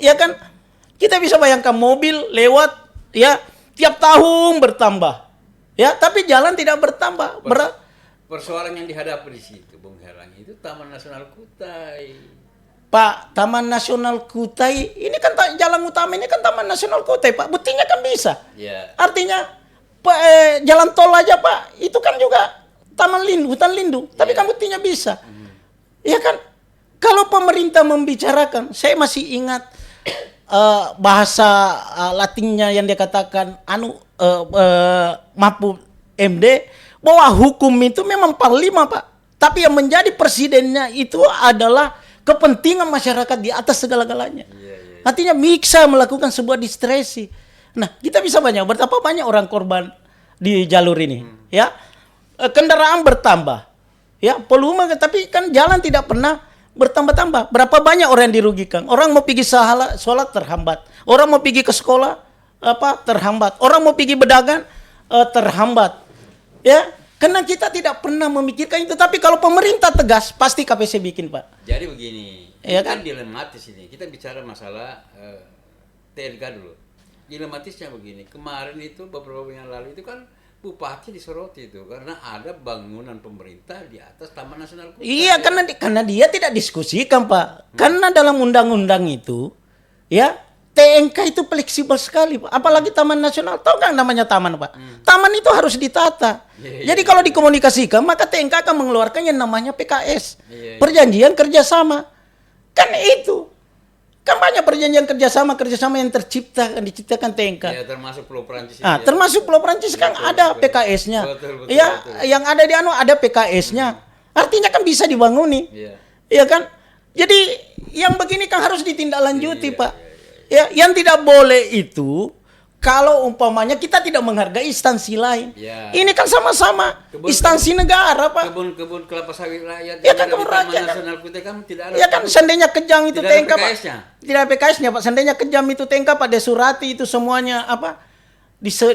Ya kan? Kita bisa bayangkan mobil lewat ya tiap tahun bertambah. Ya, tapi jalan tidak bertambah. Persoalan yang dihadapi di situ, Bung Herang, itu Taman Nasional Kutai. Pak, Taman Nasional Kutai, ini kan jalan utama ini kan Taman Nasional Kutai, Pak. Buktinya kan bisa. Ya. Artinya Pak, jalan tol aja, Pak, itu kan juga taman lindung, hutan lindung. Tapi kan buktinya bisa. Ya kan? Kalau pemerintah membicarakan, saya masih ingat bahasa Latinnya yang dia katakan Mahfud MD bahwa hukum itu memang panglima, Pak. Tapi yang menjadi presidennya itu adalah kepentingan masyarakat di atas segala-galanya. Artinya bisa melakukan sebuah diskresi. Nah, kita bisa betapa banyak orang korban di jalur ini, ya. Kendaraan bertambah. Ya, volume tapi kan jalan tidak pernah bertambah-tambah. Berapa banyak orang yang dirugikan? Orang mau pergi sholat terhambat. Orang mau pergi ke sekolah terhambat. Orang mau pergi berdagang terhambat. Ya, karena kita tidak pernah memikirkan itu. Tapi kalau pemerintah tegas, pasti KPC bikin, Pak. Jadi begini, Ya ini kan kan? dilematis ini. Kita bicara masalah TNK dulu. Dilematisnya begini, kemarin itu beberapa bulan yang lalu itu kan Bupati disoroti itu karena ada bangunan pemerintah di atas Taman Nasional Kutai. Iya, karena dia tidak diskusikan, Pak. Karena dalam undang-undang itu, ya TNK itu fleksibel sekali, Pak. Apalagi Taman Nasional. Tahu nggak namanya taman, Pak? Taman itu harus ditata. Jadi kalau dikomunikasikan, maka TNK akan mengeluarkan yang namanya PKS. Perjanjian kerjasama. Kan itu. Kan banyak perjanjian kerjasama yang diciptakan TNK. Ya, termasuk Pulau Prancis. Termasuk Pulau Prancis kan ada PKS-nya. Betul. Yang ada di ada PKS-nya. Artinya kan bisa dibanguni. Iya kan? Jadi yang begini kan harus ditindaklanjuti, Pak. Ya, yang tidak boleh itu kalau umpamanya kita tidak menghargai instansi lain. Ini kan sama-sama instansi negara, Pak. Kebun kelapa sawit rakyat. Ya kan di kebun Taman rakyat. Nasional Kutai kan tidak ada. Ya kan seandainya kejam itu Tidak ada TNK, Pak. PKS-nya. Tidak ada PKS-nya, Pak. Seandainya kejam itu TNK, Pak, disurati itu semuanya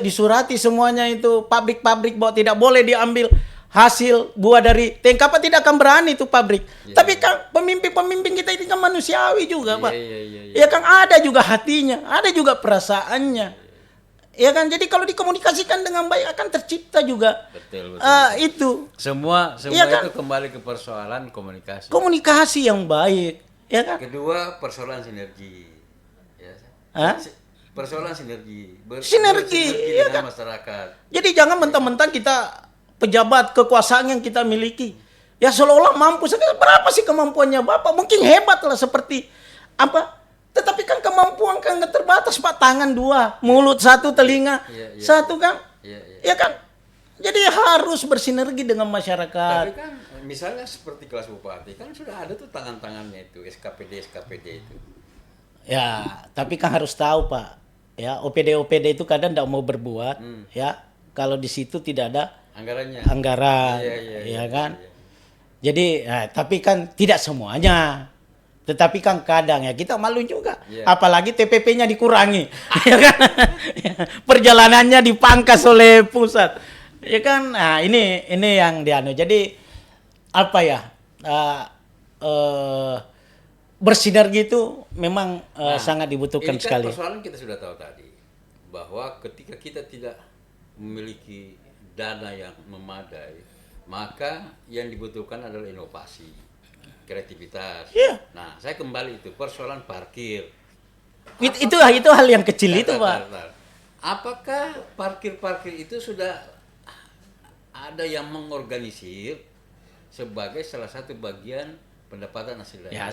disurati semuanya itu pabrik-pabrik bahwa tidak boleh diambil hasil buah dari TNK, Pak, tidak akan berani itu pabrik. Tapi kan pemimpin-pemimpin kita itu kan manusiawi juga, Pak. Ya kan ada juga hatinya, ada juga perasaannya. Ya kan, jadi kalau dikomunikasikan dengan baik akan tercipta juga. Betul. Itu. Semua Iya kan? itu kembali ke persoalan komunikasi. Komunikasi yang baik, ya kan? Kedua, persoalan sinergi. Ya. Persoalan sinergi. Sinergi, iya dengan kan? masyarakat. Jadi jangan mentang-mentang kita pejabat kekuasaan yang kita miliki, ya seolah-olah mampu. Berapa sih kemampuannya Bapak? Mungkin hebat lah seperti Tetapi kan kemampuan kan nggak terbatas Pak, tangan 2, mulut 1, telinga 1 kan. Ya kan? Jadi harus bersinergi dengan masyarakat. Tapi kan misalnya seperti kelas bupati kan sudah ada tuh tangan-tangannya itu SKPD itu. Ya, tapi kan harus tahu Pak. Ya, OPD itu kadang tidak mau berbuat. Ya, kalau di situ tidak ada anggaran. Ya kan? Jadi, tapi kan tidak semuanya. Tetapi kan kadang ya kita malu juga. Apalagi TPP-nya dikurangi. Ya kan? Perjalanannya dipangkas oleh pusat. Ya kan? Nah, ini yang dianu. Jadi apa ya? Bersinergi itu memang sangat dibutuhkan ini sekali. Kan persoalan kita sudah tahu tadi bahwa ketika kita tidak memiliki dana yang memadai, maka yang dibutuhkan adalah inovasi, kreativitas. Nah, saya kembali itu persoalan parkir. Itu hal yang kecil itu, Pak. Apakah parkir itu sudah ada yang mengorganisir sebagai salah satu bagian pendapatan hasil daerah? Ya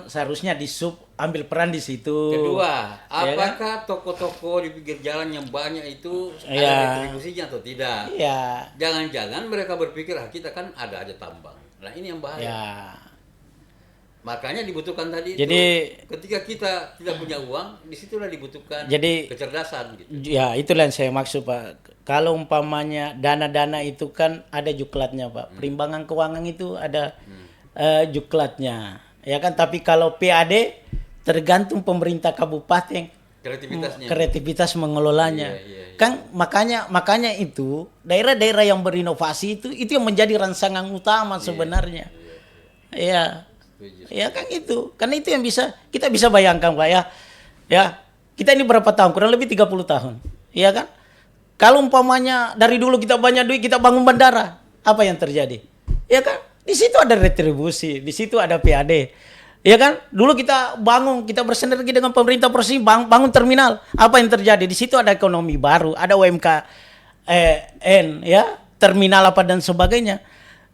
seharusnya disub ambil peran di situ. Kedua, apakah toko-toko di pinggir jalan yang banyak itu ada retribusinya atau tidak? Jangan-jangan mereka berpikir kita kan ada aja tambang. Nah, ini yang bahaya. Makanya dibutuhkan tadi ketika kita tidak punya uang, disitulah dibutuhkan kecerdasan gitu. Ya, itulah yang saya maksud, Pak. Kalau umpamanya dana-dana itu kan ada juklatnya, Pak. Perimbangan keuangan itu ada juklatnya. Ya kan, tapi kalau PAD tergantung pemerintah kabupaten kreativitas mengelolanya. Kan makanya itu daerah-daerah yang berinovasi itu yang menjadi rangsangan utama sebenarnya. Ya kan itu. Karena itu yang kita bisa bayangkan, Pak ya. Ya, kita ini berapa tahun? Kurang lebih 30 tahun. Ya kan? Kalau umpamanya dari dulu kita banyak duit, kita bangun bandara, apa yang terjadi? Ya kan? Di situ ada retribusi, di situ ada PAD. Ya kan? Dulu kita bersinergi dengan pemerintah provinsi bangun terminal. Apa yang terjadi? Di situ ada ekonomi baru, ada UMKM, ya, terminal apa dan sebagainya.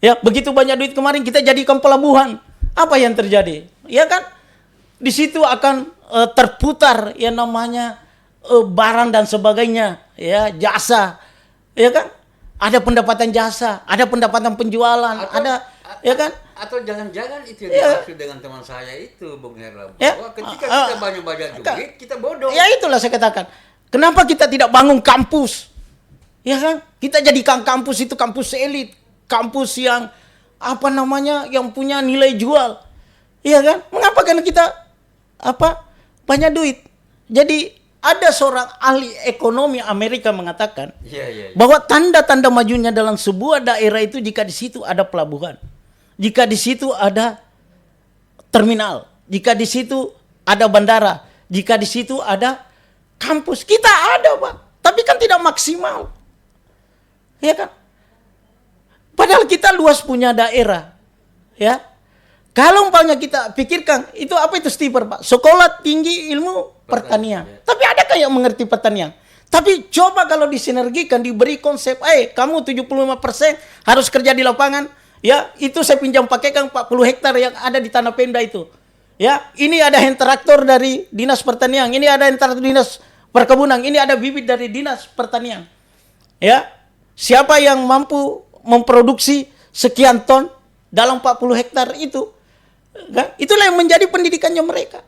Ya, begitu banyak duit kemarin kita jadikan pelabuhan. Apa yang terjadi? Ya kan? Di situ akan terputar yang namanya barang dan sebagainya, ya, jasa. Ya kan? Ada pendapatan jasa, ada pendapatan penjualan, ya kan? Atau jangan-jangan itu yang dimaksud dengan teman saya itu, Bung Herlam. Bahwa ketika kita banyak-banyak duit, kita bodoh. Ya itulah saya katakan. Kenapa kita tidak bangun kampus? Ya kan? Kita jadikan kampus itu kampus elit, kampus yang yang punya nilai jual. Iya kan? Mengapa? Karena kita banyak duit. Jadi ada seorang ahli ekonomi Amerika mengatakan bahwa tanda-tanda majunya dalam sebuah daerah itu jika di situ ada pelabuhan, jika di situ ada terminal, jika di situ ada bandara, jika di situ ada kampus. Kita ada, Pak, tapi kan tidak maksimal. Ya kan? Padahal kita luas punya daerah. Ya. Kalau umpamanya kita pikirkan, itu apa itu STIPER, Pak? Sekolah Tinggi Ilmu Pertanian. Tapi adakah yang mengerti pertanian? Tapi coba kalau disinergikan, diberi konsep, kamu 75% harus kerja di lapangan. Ya, itu saya pinjam pakaikan 40 hektar yang ada di tanah Pemda itu. Ya, ini ada hand traktor dari Dinas Pertanian, ini ada hand traktor Dinas Perkebunan, ini ada bibit dari Dinas Pertanian. Ya. Siapa yang mampu memproduksi sekian ton dalam 40 hektar itu, kan? Itulah yang menjadi pendidikannya mereka.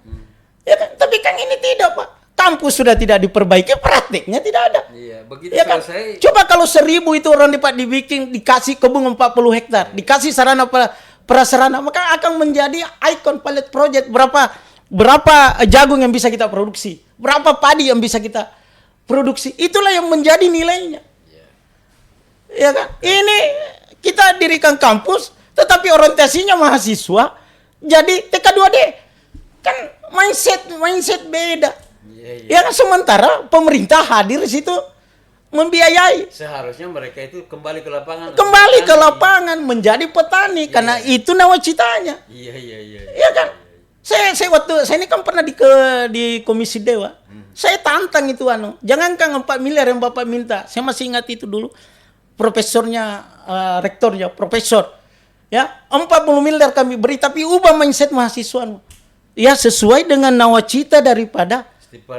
Ya kan? Tapi kan ini tidak, Pak. Kampus sudah tidak diperbaiki, praktiknya tidak ada. Iya, begitu ya kan? Coba kalau 1000 itu orang dikasih kebun 40 hektar, dikasih sarana prasarana, maka akan menjadi ikon pilot project. Berapa jagung yang bisa kita produksi, berapa padi yang bisa kita produksi. Itulah yang menjadi nilainya. Ya kan? Ini kita dirikan kampus, tetapi orientasinya mahasiswa. Jadi TK2D kan mindset beda. Ya kan, sementara pemerintah hadir di situ membiayai. Seharusnya mereka itu kembali ke lapangan. Kembali ke lapangan menjadi petani karena itu nawacitanya. Iya. Ya kan? Saya ini kan pernah di Komisi Dewa. Saya tantang itu jangankan 4 miliar yang Bapak minta. Saya masih ingat itu dulu. Profesornya, rektornya, profesor. Ya, 40 miliar kami beri, tapi ubah mindset mahasiswa. ya sesuai dengan nawacita daripada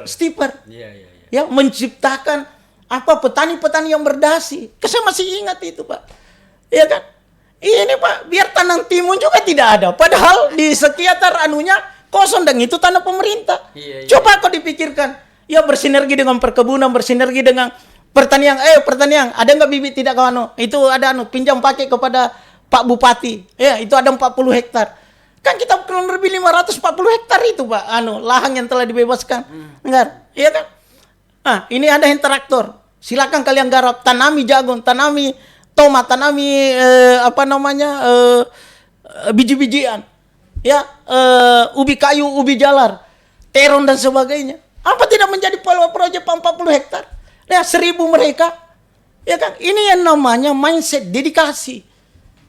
Stiper. Iya, iya, iya. Ya, menciptakan petani-petani yang berdasi. Saya masih ingat itu, Pak. Iya kan? Ini Pak, biar tanah timun juga tidak ada. Padahal di sekitar anunya kosong dan itu tanah pemerintah. Iya, iya. Coba kau dipikirkan. Ya bersinergi dengan perkebunan, bersinergi dengan pertanian. Pertanian, ada nggak bibit tidak kau Itu ada pinjam pakai kepada Pak Bupati. Ya, itu ada 40 hektar. Kan kita kurang lebih 540 hektar itu Pak, lahan yang telah dibebaskan. Enggak, iya kan? Nah, ini ada yang traktor. Silakan kalian garap, tanami jagung, tanami tomat, tanami biji-bijian. Ya, ubi kayu, ubi jalar, terong dan sebagainya. Apa tidak menjadi proyek 40 hektar? Ya, 1.000 mereka. Ya kan? Ini yang namanya mindset dedikasi.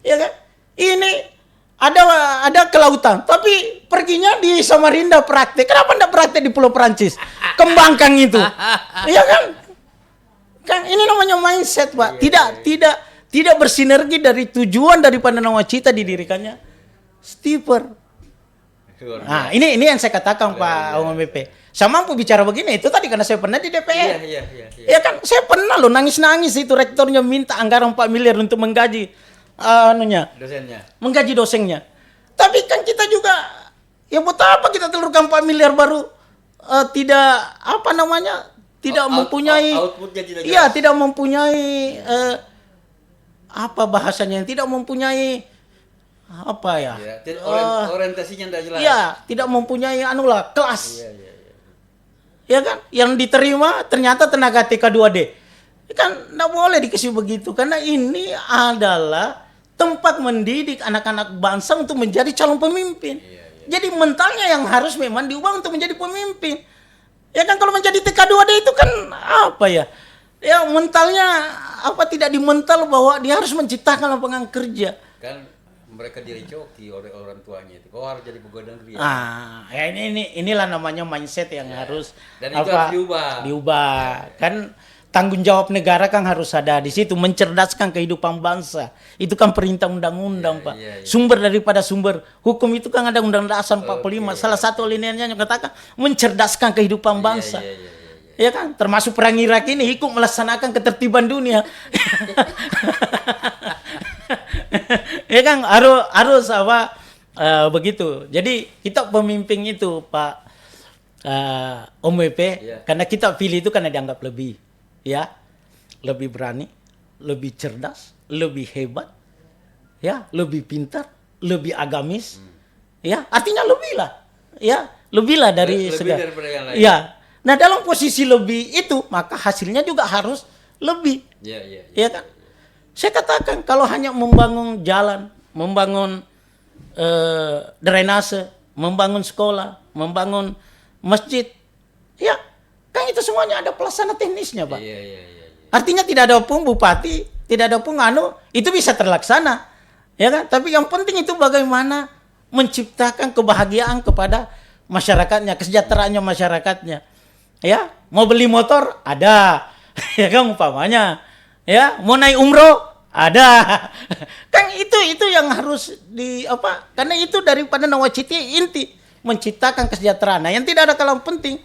Ya kan? Ini ada kelautan, tapi perginya di Samarinda praktek. Kenapa enggak praktek di Pulau Perancis? Kembangkan itu. Iya kan? Kan ini namanya mindset, Pak. Tidak bersinergi dari tujuan daripada nawacita didirikannya Stiper. Nah, ini yang saya katakan Pak Om BP. Saya mampu bicara begini itu tadi karena saya pernah di DPR. Iya. Ya kan, saya pernah loh nangis-nangis itu rektornya minta anggaran 4 miliar untuk menggaji dosennya. Menggaji dosennya. Tapi kan kita juga ya buat apa kita telurkan 4 miliar baru tidak mempunyai outputnya tidak jelas. Iya, tidak mempunyai bahasanya yang tidak mempunyai orientasinya tidak jelas. Iya, tidak mempunyai kelas. Iya. Ya kan? Yang diterima ternyata tenaga TK2D. Kan enggak boleh dikasih begitu karena ini adalah tempat mendidik anak-anak bangsa untuk menjadi calon pemimpin. Iya. Jadi mentalnya yang harus memang diubah untuk menjadi pemimpin. Ya kan kalau menjadi TK2D itu kan Ya mentalnya tidak dimental bahwa dia harus menciptakan lapangan kerja. Kan mereka direcoki oleh orang tuanya itu. Kau harus jadi pegawai negeri. Ya inilah namanya mindset yang harus dan itu harus diubah. Kan tanggung jawab negara kan harus ada di situ, mencerdaskan kehidupan bangsa. Itu kan perintah undang-undang, Pak. Iya. Sumber daripada sumber hukum itu kan ada Undang Dasar 45. Salah satu alinea yang katakan mencerdaskan kehidupan bangsa. Iya. Ya kan, termasuk perang Irak ini ikut melaksanakan ketertiban dunia. Ya kan harus begitu. Jadi kita pemimpin itu Pak Om WP, karena kita pilih itu karena dianggap lebih berani, lebih cerdas, lebih hebat, lebih pintar, lebih agamis, artinya lebih lah dari segala. Daripada yang lain. Nah dalam posisi lebih itu maka hasilnya juga harus lebih. Iya kan? Saya katakan kalau hanya membangun jalan, membangun drainase, membangun sekolah, membangun masjid, kan itu semuanya ada pelaksana teknisnya, Pak. Iya. Artinya tidak ada pun bupati, tidak ada pun itu bisa terlaksana, ya kan? Tapi yang penting itu bagaimana menciptakan kebahagiaan kepada masyarakatnya, kesejahteraannya masyarakatnya. Ya, mau beli motor ada, ya kan umpamanya, ya mau naik umroh ada, kan itu yang harus karena itu daripada nawacita inti menciptakan kesejahteraan. Nah, yang tidak ada kalah penting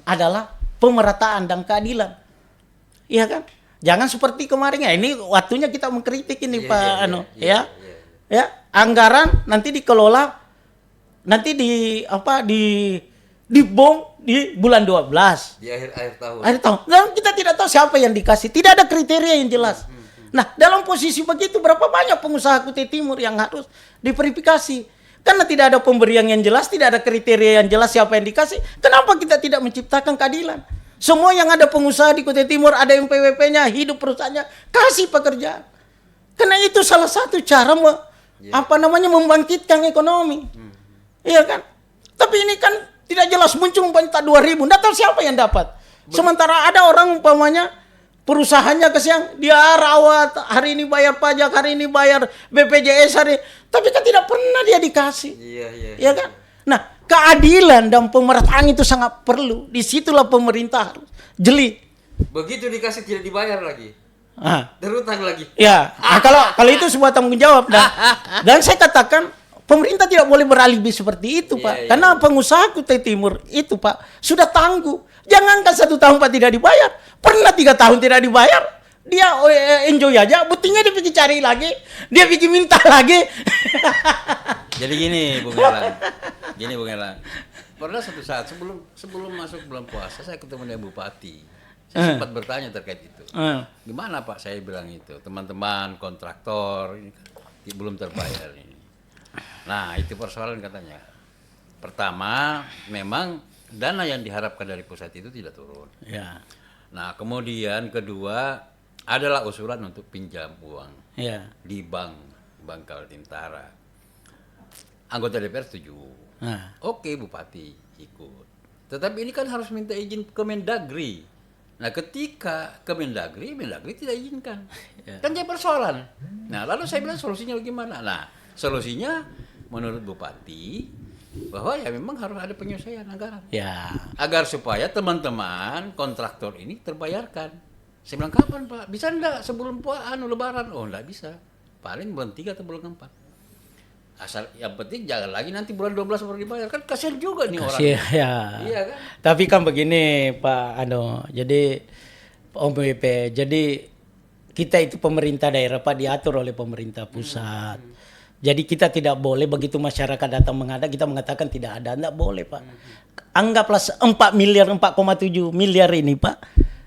adalah pemerataan dan keadilan, iya kan? Jangan seperti kemarin ini waktunya kita mengkritik ini Pak anggaran nanti dikelola nanti dibom di bulan 12 di akhir tahun. Dan kita tidak tahu siapa yang dikasih, tidak ada kriteria yang jelas. Nah, dalam posisi begitu berapa banyak pengusaha Kutai Timur yang harus diverifikasi? Karena tidak ada pemberian yang jelas, tidak ada kriteria yang jelas siapa yang dikasih. Kenapa kita tidak menciptakan keadilan? Semua yang ada pengusaha di Kutai Timur ada yang PWP-nya, hidup perusahaannya, kasih pekerjaan. Karena itu salah satu cara membangkitkan ekonomi. Iya kan? Tapi ini kan tidak jelas muncul tak 2.000. Nggak tahu siapa yang dapat. Sementara ada orang umpamanya perusahaannya kesiang, dia rawat, hari ini bayar pajak, hari ini bayar BPJS, tapi kan tidak pernah dia dikasih. Iya kan? Nah, keadilan dan pemerataan itu sangat perlu. Disitulah pemerintah harus jeli. Begitu dikasih tidak dibayar lagi. Terutang lagi. Ya, kalau itu sebuah tanggung jawab dan saya katakan Pemerintah tidak boleh beralibi seperti itu, Pak. Karena pengusaha Kutai Timur itu, Pak, sudah tangguh. Jangankan 1 tahun Pak tidak dibayar, pernah 3 tahun tidak dibayar. Dia enjoy aja, buktinya dia pergi cari lagi, dia pergi minta lagi. Jadi gini, Bung Elang. Pernah satu saat sebelum masuk bulan puasa, saya ketemu dengan Bupati. Saya sempat bertanya terkait itu. Gimana Pak? Saya bilang itu, teman-teman kontraktor ini belum terbayar ini. Nah, itu persoalan katanya. Pertama, memang dana yang diharapkan dari pusat itu tidak turun. Ya. Nah, kemudian kedua adalah usulan untuk pinjam uang di Bank Kaltintara. Anggota DPR setuju. Oke, Bupati ikut. Tetapi ini kan harus minta izin ke Mendagri. Nah, ketika ke Mendagri tidak izinkan. Kan jadi persoalan. Nah, lalu saya bilang solusinya bagaimana? Nah, solusinya menurut Bupati bahwa ya memang harus ada penyelesaian anggaran. Ya. Agar supaya teman-teman kontraktor ini terbayarkan. Saya bilang, kapan Pak? Bisa enggak sebelum Lebaran? Oh, enggak bisa. Paling bulan 3 atau bulan 4. Asal yang penting jangan lagi nanti bulan 12 baru dibayar. Kan kasihan juga nih orang. Ya. Iya kan? Tapi kan begini Pak jadi Om WP, jadi kita itu pemerintah daerah Pak, diatur oleh pemerintah pusat. Jadi kita tidak boleh begitu masyarakat datang menghadap kita mengatakan tidak ada, enggak boleh Pak. Anggaplah 4 miliar, 4,7 miliar ini Pak.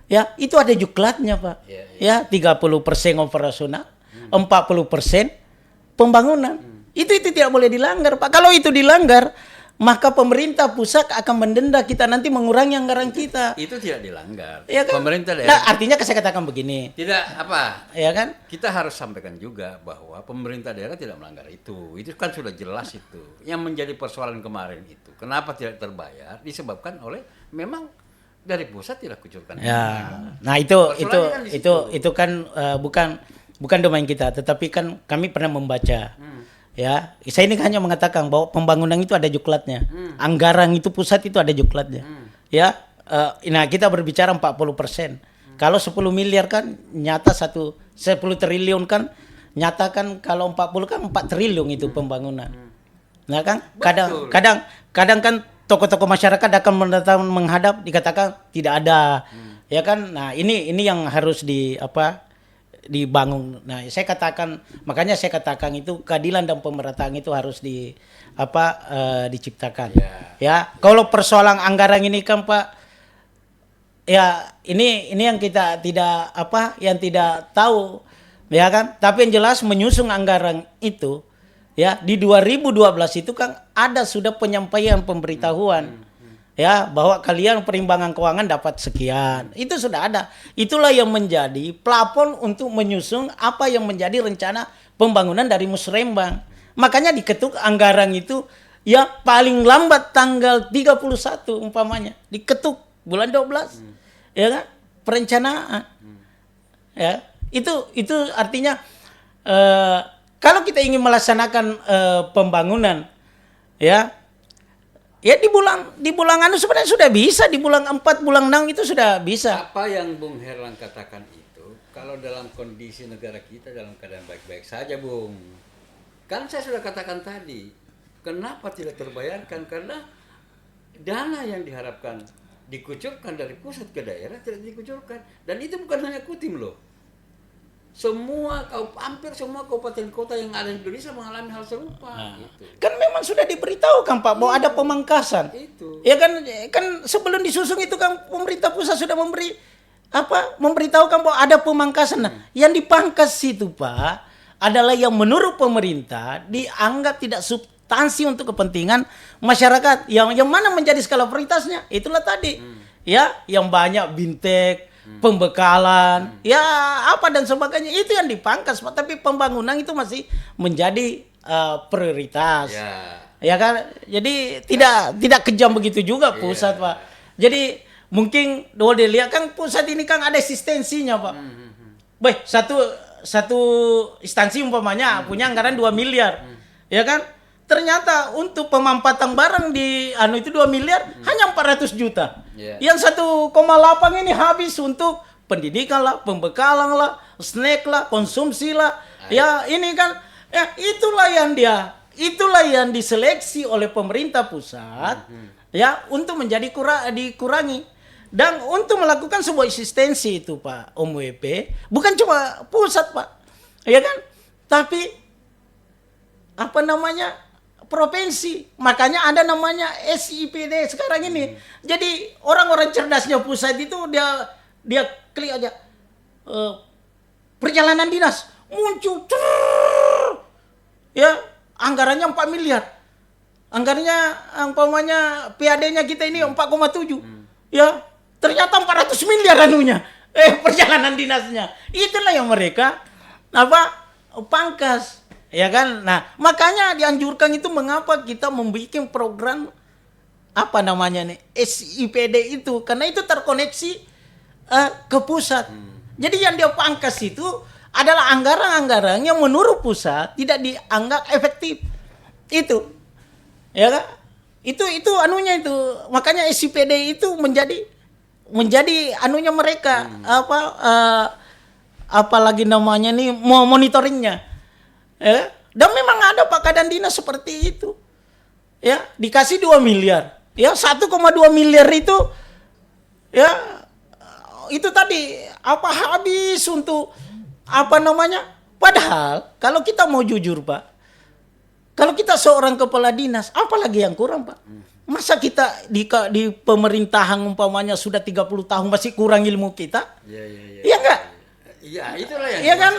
Ya, itu ada juklatnya Pak. Ya, 30% operasional, 40% pembangunan. Itu tidak boleh dilanggar Pak. Kalau itu dilanggar, maka pemerintah pusat akan mendenda kita, nanti mengurangi anggaran kita. Itu tidak dilanggar. Ya kan? Pemerintah daerah. Nah, artinya saya katakan begini. Tidak apa? Ya kan? Kita harus sampaikan juga bahwa pemerintah daerah tidak melanggar itu. Itu kan sudah jelas itu. Yang menjadi persoalan kemarin itu, kenapa tidak terbayar disebabkan oleh memang dari pusat tidak kucurkan. Ya. Nah, itu kan bukan domain kita, tetapi kan kami pernah membaca. Ya, saya ini hanya mengatakan bahwa pembangunan itu ada juklatnya. Anggaran itu pusat itu ada juklatnya. Ya, nah kita berbicara 40%. Kalau 10 miliar kan nyata 10 triliun kan nyata kan, kalau 40 kan 4 triliun itu pembangunan. Nah kan kadang kan tokoh-tokoh masyarakat akan mendatang menghadap dikatakan tidak ada. Ya kan? Nah, ini yang harus dibangun. Nah, makanya saya katakan itu keadilan dan pemerataan itu harus diciptakan. Ya, kalau persoalan anggaran ini kan Pak, ya ini yang kita tidak tahu, ya kan? Tapi yang jelas menyusun anggaran itu, ya di 2012 itu kan ada sudah penyampaian pemberitahuan. Ya, bahwa kalian perimbangan keuangan dapat sekian. Itu sudah ada. Itulah yang menjadi plafon untuk menyusun apa yang menjadi rencana pembangunan dari Musrembang. Makanya diketuk anggaran itu ya paling lambat tanggal 31 umpamanya. Diketuk bulan 12. Ya kan? Perencanaan. Ya, itu artinya kalau kita ingin melaksanakan pembangunan ya di bulan sebenarnya sudah bisa, di bulan 4, bulan 6 itu sudah bisa. Apa yang Bung Herlan katakan itu, kalau dalam kondisi negara kita dalam keadaan baik-baik saja, Bung. Kan saya sudah katakan tadi, kenapa tidak terbayarkan? Karena dana yang diharapkan dikucurkan dari pusat ke daerah tidak dikucurkan. Dan itu bukan hanya Kutim loh. Hampir semua kabupaten kota yang ada di Indonesia mengalami hal serupa. Gitu. Kan memang sudah diberitahu kan Pak bahwa ada pemangkasan. Itu. Ya kan sebelum disusun itu kan pemerintah pusat sudah memberitahu kan bahwa ada pemangkasan. Nah, yang dipangkas itu Pak adalah yang menurut pemerintah dianggap tidak substansi untuk kepentingan masyarakat. Yang mana menjadi skala prioritasnya? Itulah tadi. Ya, yang banyak bintek, pembekalan, ya dan sebagainya, itu yang dipangkas Pak. Tapi pembangunan itu masih menjadi prioritas. Ya kan? Jadi tidak kejam begitu juga pusat Pak. Jadi mungkin boleh dilihat kan pusat ini kan ada eksistensinya Pak. Baik, satu instansi umpamanya punya anggaran 2 miliar. Ya kan? Ternyata untuk pemampatan barang di itu 2 miliar hanya 400 juta. Yang 1,8 ini habis untuk pendidikan lah, pembekalan lah, snack lah, konsumsi lah. Ya ini kan itulah yang dia itulah yang diseleksi oleh pemerintah pusat ya untuk menjadi dikurangi dan untuk melakukan sebuah eksistensi itu Pak Om WP bukan cuma pusat Pak ya kan tapi apa namanya provinsi makanya ada namanya SIPD sekarang ini jadi orang-orang cerdasnya pusat itu dia klik aja perjalanan dinas muncul ya anggarannya 4 miliar anggarannya umpamanya PAD-nya kita ini 4,7 ya ternyata 400 miliar anunya perjalanan dinasnya itulah yang mereka pangkas ya kan nah makanya dianjurkan itu mengapa kita membuat program apa namanya nih SIPD itu karena itu terkoneksi ke pusat jadi yang dia pangkas itu adalah anggaran-anggaran yang menurut pusat tidak dianggap efektif itu ya kan itu anunya itu makanya SIPD itu menjadi anunya mereka apalagi namanya nih monitoringnya ya dan memang ada Pak Kadan Dinas seperti itu ya dikasih 2 miliar ya 1,2 miliar itu ya itu tadi habis untuk apa namanya padahal kalau kita mau jujur Pak kalau kita seorang kepala dinas apalagi yang kurang Pak masa kita di pemerintahan umpamanya sudah 30 tahun masih kurang ilmu kita iya enggak iya itulah yang iya kan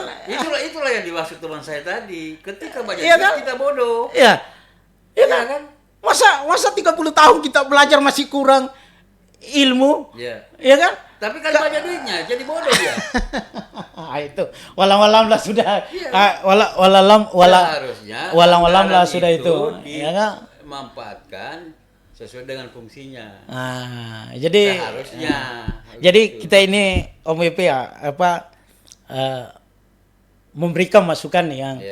itulah yang dimaksud teman saya tadi ketika banyak iya kan? kita bodoh iya kan masa 30 tahun kita belajar masih kurang ilmu iya kan tapi kan banyak duitnya jadi bodoh dia itu walam lah sudah harusnya walam lah sudah itu ya kan memanfaatkan sesuai dengan fungsinya jadi seharusnya jadi kita ini Om WP ya memberikan masukan yang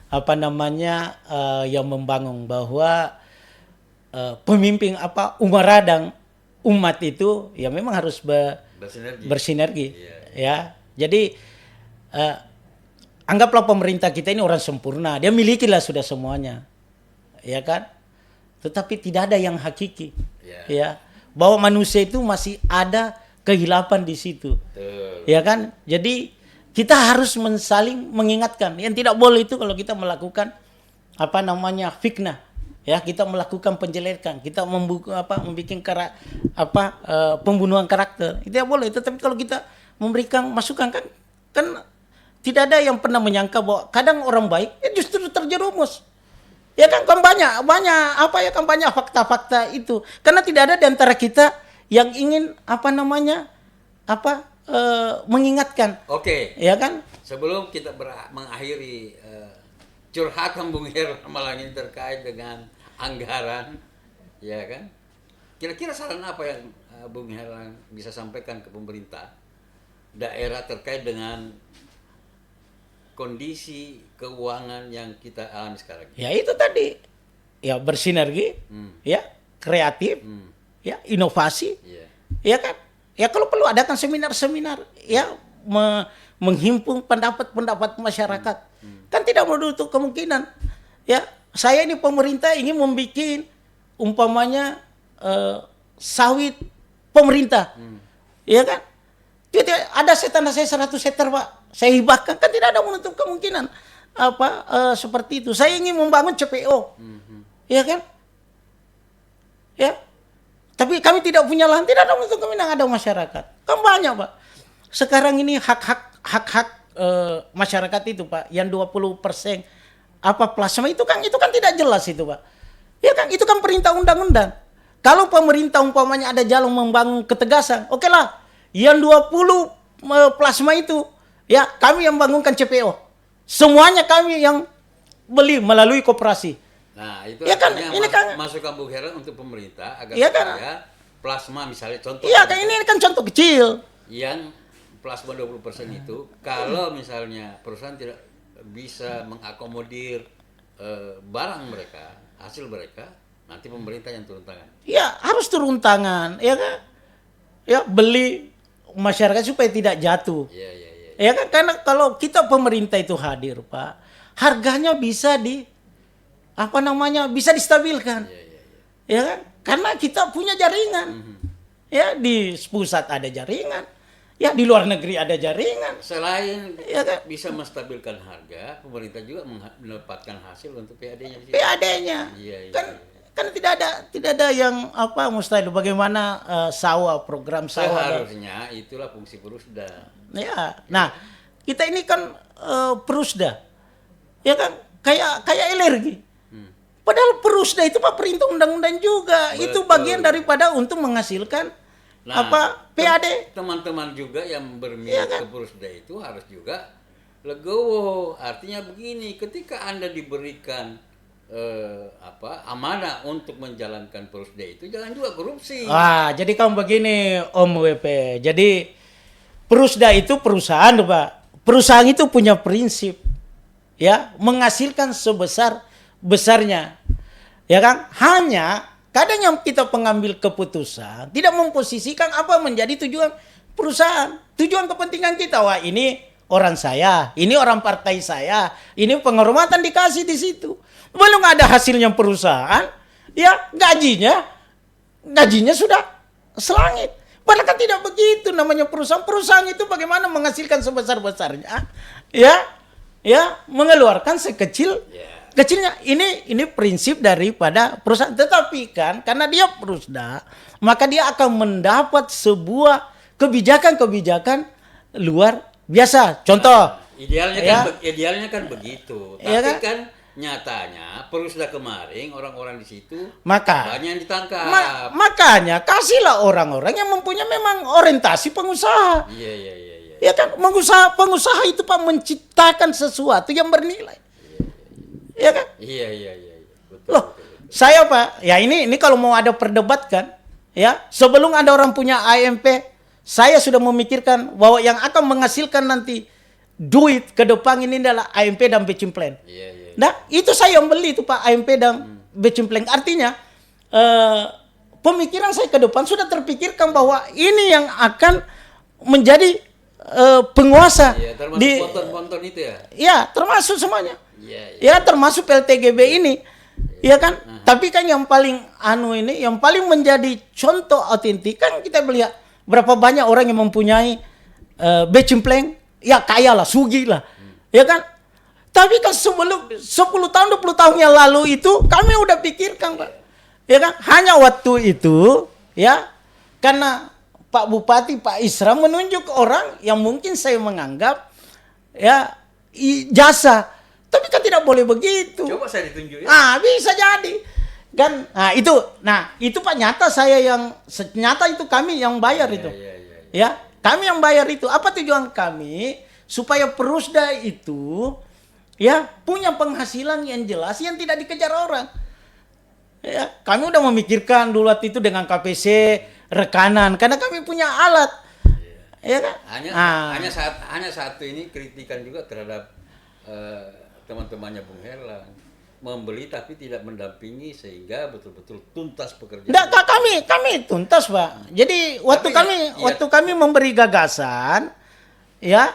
apa namanya yang membangun bahwa pemimpin umat radang umat itu ya memang harus bersinergi ya jadi anggaplah pemerintah kita ini orang sempurna dia milikilah sudah semuanya ya kan tetapi tidak ada yang hakiki ya bahwa manusia itu masih ada kehilapan di situ ya kan jadi kita harus saling mengingatkan yang tidak boleh itu kalau kita melakukan apa namanya fitnah ya kita melakukan penjelekan kita membuat pembunuhan karakter itu tidak boleh tetapi kalau kita memberikan masukan kan tidak ada yang pernah menyangka bahwa kadang orang baik justru terjerumus ya kan banyak fakta-fakta itu karena tidak ada di antara kita yang ingin mengingatkan ya kan sebelum kita mengakhiri curhatan Bung Herlan ini terkait dengan anggaran ya kan kira-kira saran apa yang Bung Herlan bisa sampaikan ke pemerintah daerah terkait dengan kondisi keuangan yang kita alami sekarang ya itu tadi ya bersinergi ya kreatif ya inovasi ya kan ya kalau perlu adakan seminar-seminar ya menghimpun pendapat masyarakat kan tidak menutup kemungkinan ya saya ini pemerintah ingin membuat umpamanya sawit pemerintah ya kan ada tanah saya 100 hektar Pak saya hibahkan kan tidak ada menutup kemungkinan seperti itu saya ingin membangun CPO ya kan ya tapi kami tidak punya lahan tidak ada menutup kemungkinan ada masyarakat kan banyak Pak sekarang ini hak masyarakat itu Pak yang 20% plasma itu kan tidak jelas itu Pak ya kan itu kan perintah undang-undang kalau pemerintah umpamanya ada jalan membangun ketegasan oke lah yang 20 plasma itu ya kami yang bangunkan CPO semuanya kami yang beli melalui koperasi nah itu ya kan ini kan masukan Bung Herlan untuk pemerintah agar ya kan? Plasma misalnya contoh iya kan ini kan contoh kecil yang plasma 20% itu kalau misalnya perusahaan tidak bisa mengakomodir barang mereka hasil mereka nanti pemerintah yang turun tangan ya harus turun tangan ya kan ya beli masyarakat supaya tidak jatuh ya kan karena kalau kita pemerintah itu hadir Pak harganya bisa bisa distabilkan. Ya kan? Karena kita punya jaringan. Ya, di pusat ada jaringan. Ya, di luar negeri ada jaringan. Selain Ya kan? bisa menstabilkan harga, pemerintah juga mendapatkan hasil untuk PAD-nya di situ. PAD-nya. Iya. Kan tidak ada yang mustahil. Bagaimana program sawah. Seharusnya itulah fungsi Perusda. Ya. Nah, kita ini kan Perusda. Ya kan? Kayak alergi. Padahal Perusda itu Pak perintah undang-undang juga. Betul. Itu bagian daripada untuk menghasilkan PAD. Teman-teman juga yang berminat ke Perusda itu harus juga legowo. Artinya begini, ketika Anda diberikan amanah untuk menjalankan Perusda itu, jangan juga korupsi. Jadi kamu begini Om WP. Jadi Perusda itu perusahaan, Pak. Perusahaan itu punya prinsip, ya, menghasilkan sebesar-besarnya, ya kan? Hanya kadang yang kita pengambil keputusan tidak memposisikan apa menjadi tujuan perusahaan, tujuan kepentingan kita. Wah, ini orang saya, ini orang partai saya, ini penghormatan dikasih di situ. Belum ada hasilnya perusahaan, ya gajinya sudah selangit. Padahal kan tidak begitu namanya perusahaan. Perusahaan itu bagaimana menghasilkan sebesar-besarnya, ya mengeluarkan kecilnya. Ini prinsip daripada perusahaan. Tetapi kan karena dia Perusda, maka dia akan mendapat sebuah kebijakan luar biasa. Contoh, idealnya kan begitu. Ya Tapi kan? kan nyatanya Perusda kemarin orang-orang di situ Maka banyak yang ditangkap. Makanya kasihlah orang-orang yang mempunyai memang orientasi pengusaha. Iya. Ya kan, pengusaha itu Pak menciptakan sesuatu yang bernilai. Ya kan? Iya. Betul. Loh, saya Pak, ya ini kalau mau ada perdebatkan, ya, sebelum ada orang punya AMP, saya sudah memikirkan bahwa yang akan menghasilkan nanti duit ke depan ini adalah AMP dan Batching Plan. Iya. Nah, itu saya yang beli itu Pak, AMP dan Batching Plan. Artinya pemikiran saya ke depan sudah terpikirkan bahwa ini yang akan menjadi penguasa. Iya, termasuk ponton-ponton itu ya? Ya, termasuk semuanya. Iya. Ya, termasuk PLTGB ini. Ya kan? Tapi kan yang paling yang paling menjadi contoh autentik kan kita melihat berapa banyak orang yang mempunyai Batching Plan, ya kaya lah, sugi lah. Ya kan? Tapi kan sebelum 10 tahun, 20 tahun yang lalu itu kami udah pikirkan, Pak. Ya kan? Hanya waktu itu, ya, karena Pak Bupati, Pak Isra menunjuk orang yang mungkin saya menganggap, ya, jasa. Tapi kan tidak boleh begitu. Coba saya ditunjuk ya. Bisa jadi. Kan, itu Pak nyata itu kami yang bayar itu. Iya. Ya, kami yang bayar itu. Apa tujuan kami? Supaya Perusda itu, ya, punya penghasilan yang jelas yang tidak dikejar orang. Ya, kami udah memikirkan dulu waktu itu dengan KPC rekanan karena kami punya alat. Ya kan? Hanya satu ini kritikan juga terhadap teman-temannya Bung Herlan, membeli tapi tidak mendampingi sehingga betul-betul tuntas pekerjaan. Enggak, kami tuntas, Pak. Jadi waktu kami memberi gagasan, ya,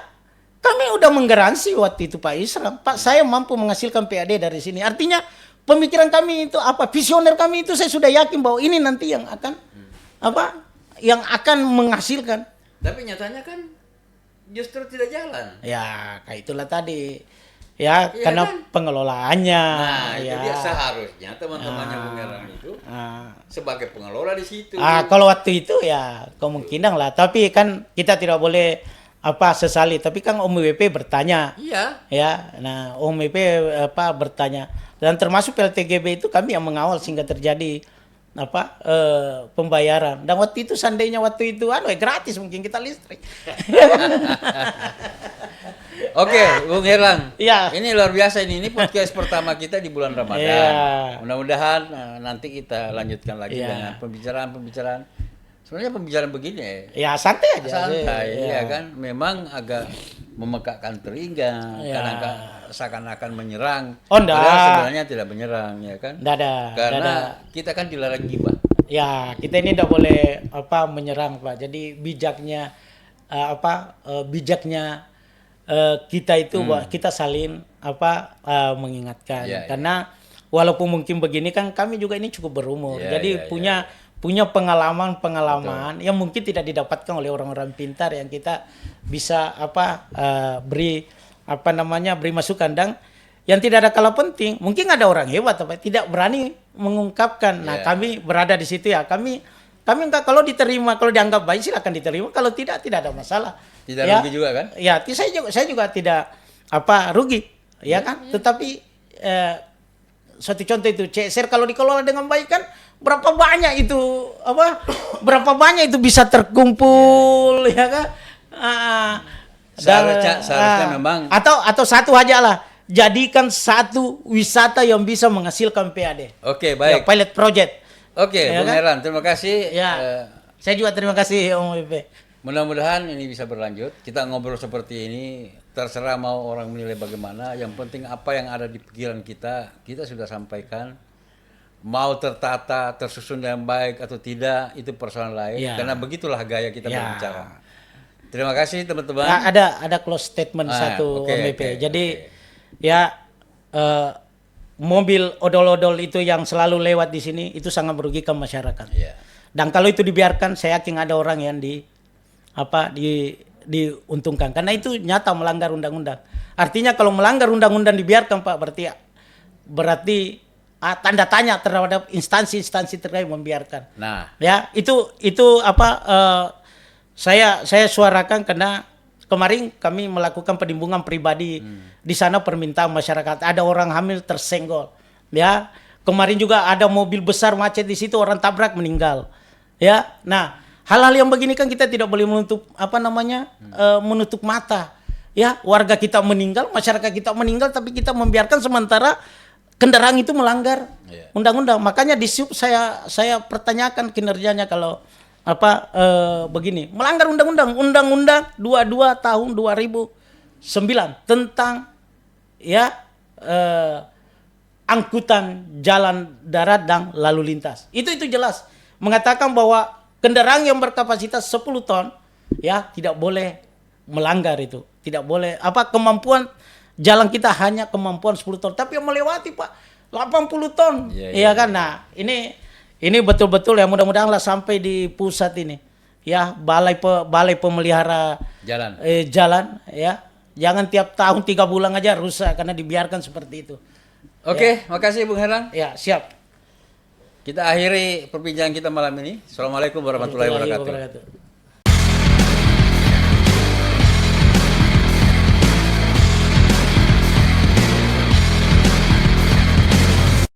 kami udah menggaransi waktu itu Pak Isra, Pak, saya mampu menghasilkan PAD dari sini. Artinya pemikiran kami itu visioner kami itu saya sudah yakin bahwa ini nanti yang akan yang akan menghasilkan. Tapi nyatanya kan justru tidak jalan. Ya, kayak itulah tadi. Ya, iya karena kan? pengelolaannya. Nah, ya. itu dia seharusnya teman-temannya Bung Herlan itu sebagai pengelola di situ. Kalau waktu itu ya kemungkinan lah, tapi kan kita tidak boleh sesali. Tapi kan Om WP bertanya. Iya. Ya, nah Om WP bertanya dan termasuk PLTGB itu kami yang mengawal sehingga terjadi pembayaran. Dan waktu itu seandainya waktu itu gratis mungkin kita listrik. Oke, Bung Herlan. Ya. Ini luar biasa ini podcast pertama kita di bulan Ramadan. Ya. Mudah-mudahan nanti kita lanjutkan lagi Ya. dengan pembicaraan. Sebenarnya pembicaraan begini ya santai aja. santai, Ya. ya kan. Memang agak memekakkan telinga, Ya. kadang seakan-akan menyerang. Enggak. Padahal sebenarnya tidak menyerang, ya kan. Enggak ada. Karena kita kan dilarang gibah. Ya, kita ini tidak boleh menyerang, Pak. Jadi bijaknya kita itu kita saling mengingatkan. Ya, karena walaupun mungkin begini kan kami juga ini cukup berumur. Ya, Jadi ya, punya pengalaman yang mungkin tidak didapatkan oleh orang-orang pintar yang kita bisa beri beri masukan. Dan yang tidak ada kala penting, mungkin ada orang hebat tapi tidak berani mengungkapkan. Nah, kami berada di situ ya. Kami enggak, kalau diterima, kalau dianggap baik silakan diterima, kalau tidak ada masalah. Tidak rugi juga kan? Ya, saya juga tidak rugi, ya kan? Tetapi suatu contoh itu CSR kalau dikelola dengan baik kan berapa banyak itu bisa terkumpul, ya kan? Seharusnya memang atau satu aja lah, jadikan satu wisata yang bisa menghasilkan PAD. Oke, baik. Ya, pilot project. Oke, Ya Bung kan? Heran, terima kasih. Ya. Saya juga terima kasih Om WP. Mudah-mudahan ini bisa berlanjut. Kita ngobrol seperti ini, terserah mau orang menilai bagaimana. Yang penting apa yang ada di pikiran kita sudah sampaikan. Mau tertata, tersusun dengan baik atau tidak, itu persoalan lain. Ya. Karena begitulah gaya kita Ya. berbicara. Terima kasih teman-teman. Ada close statement satu Om WP. Jadi ya mobil odol-odol itu yang selalu lewat di sini itu sangat merugikan masyarakat. Iya. Dan kalau itu dibiarkan, saya yakin ada orang yang diuntungkan karena itu nyata melanggar undang-undang. Artinya kalau melanggar undang-undang dibiarkan, Pak, berarti tanda tanya terhadap instansi-instansi terkait membiarkan. Nah, Ya, itu saya suarakan karena kemarin kami melakukan penimbunan pribadi di sana, permintaan masyarakat. Ada orang hamil tersenggol. Ya, kemarin juga ada mobil besar macet di situ, orang tabrak meninggal. Ya, nah hal-hal yang begini kan kita tidak boleh menutup menutup mata. Ya, warga kita meninggal, masyarakat kita meninggal, tapi kita membiarkan sementara kendaraan itu melanggar undang-undang. Makanya di SUB saya pertanyakan kinerjanya kalau begini, melanggar undang-undang 22 tahun 2009 tentang angkutan jalan darat dan lalu lintas. Itu jelas mengatakan bahwa kendaraan yang berkapasitas 10 ton ya tidak boleh melanggar itu. Tidak boleh kemampuan jalan kita hanya kemampuan 10 ton, tapi yang melewati, Pak, 80 ton. Iya kan? Nah, ini betul-betul ya, mudah-mudahan lah sampai di pusat ini. Ya, balai pemelihara jalan ya. Jangan tiap tahun 3 bulan aja rusak karena dibiarkan seperti itu. Oke, makasih Bung Heran. Ya, siap. Kita akhiri perbincangan kita malam ini. Assalamualaikum warahmatullahi wabarakatuh.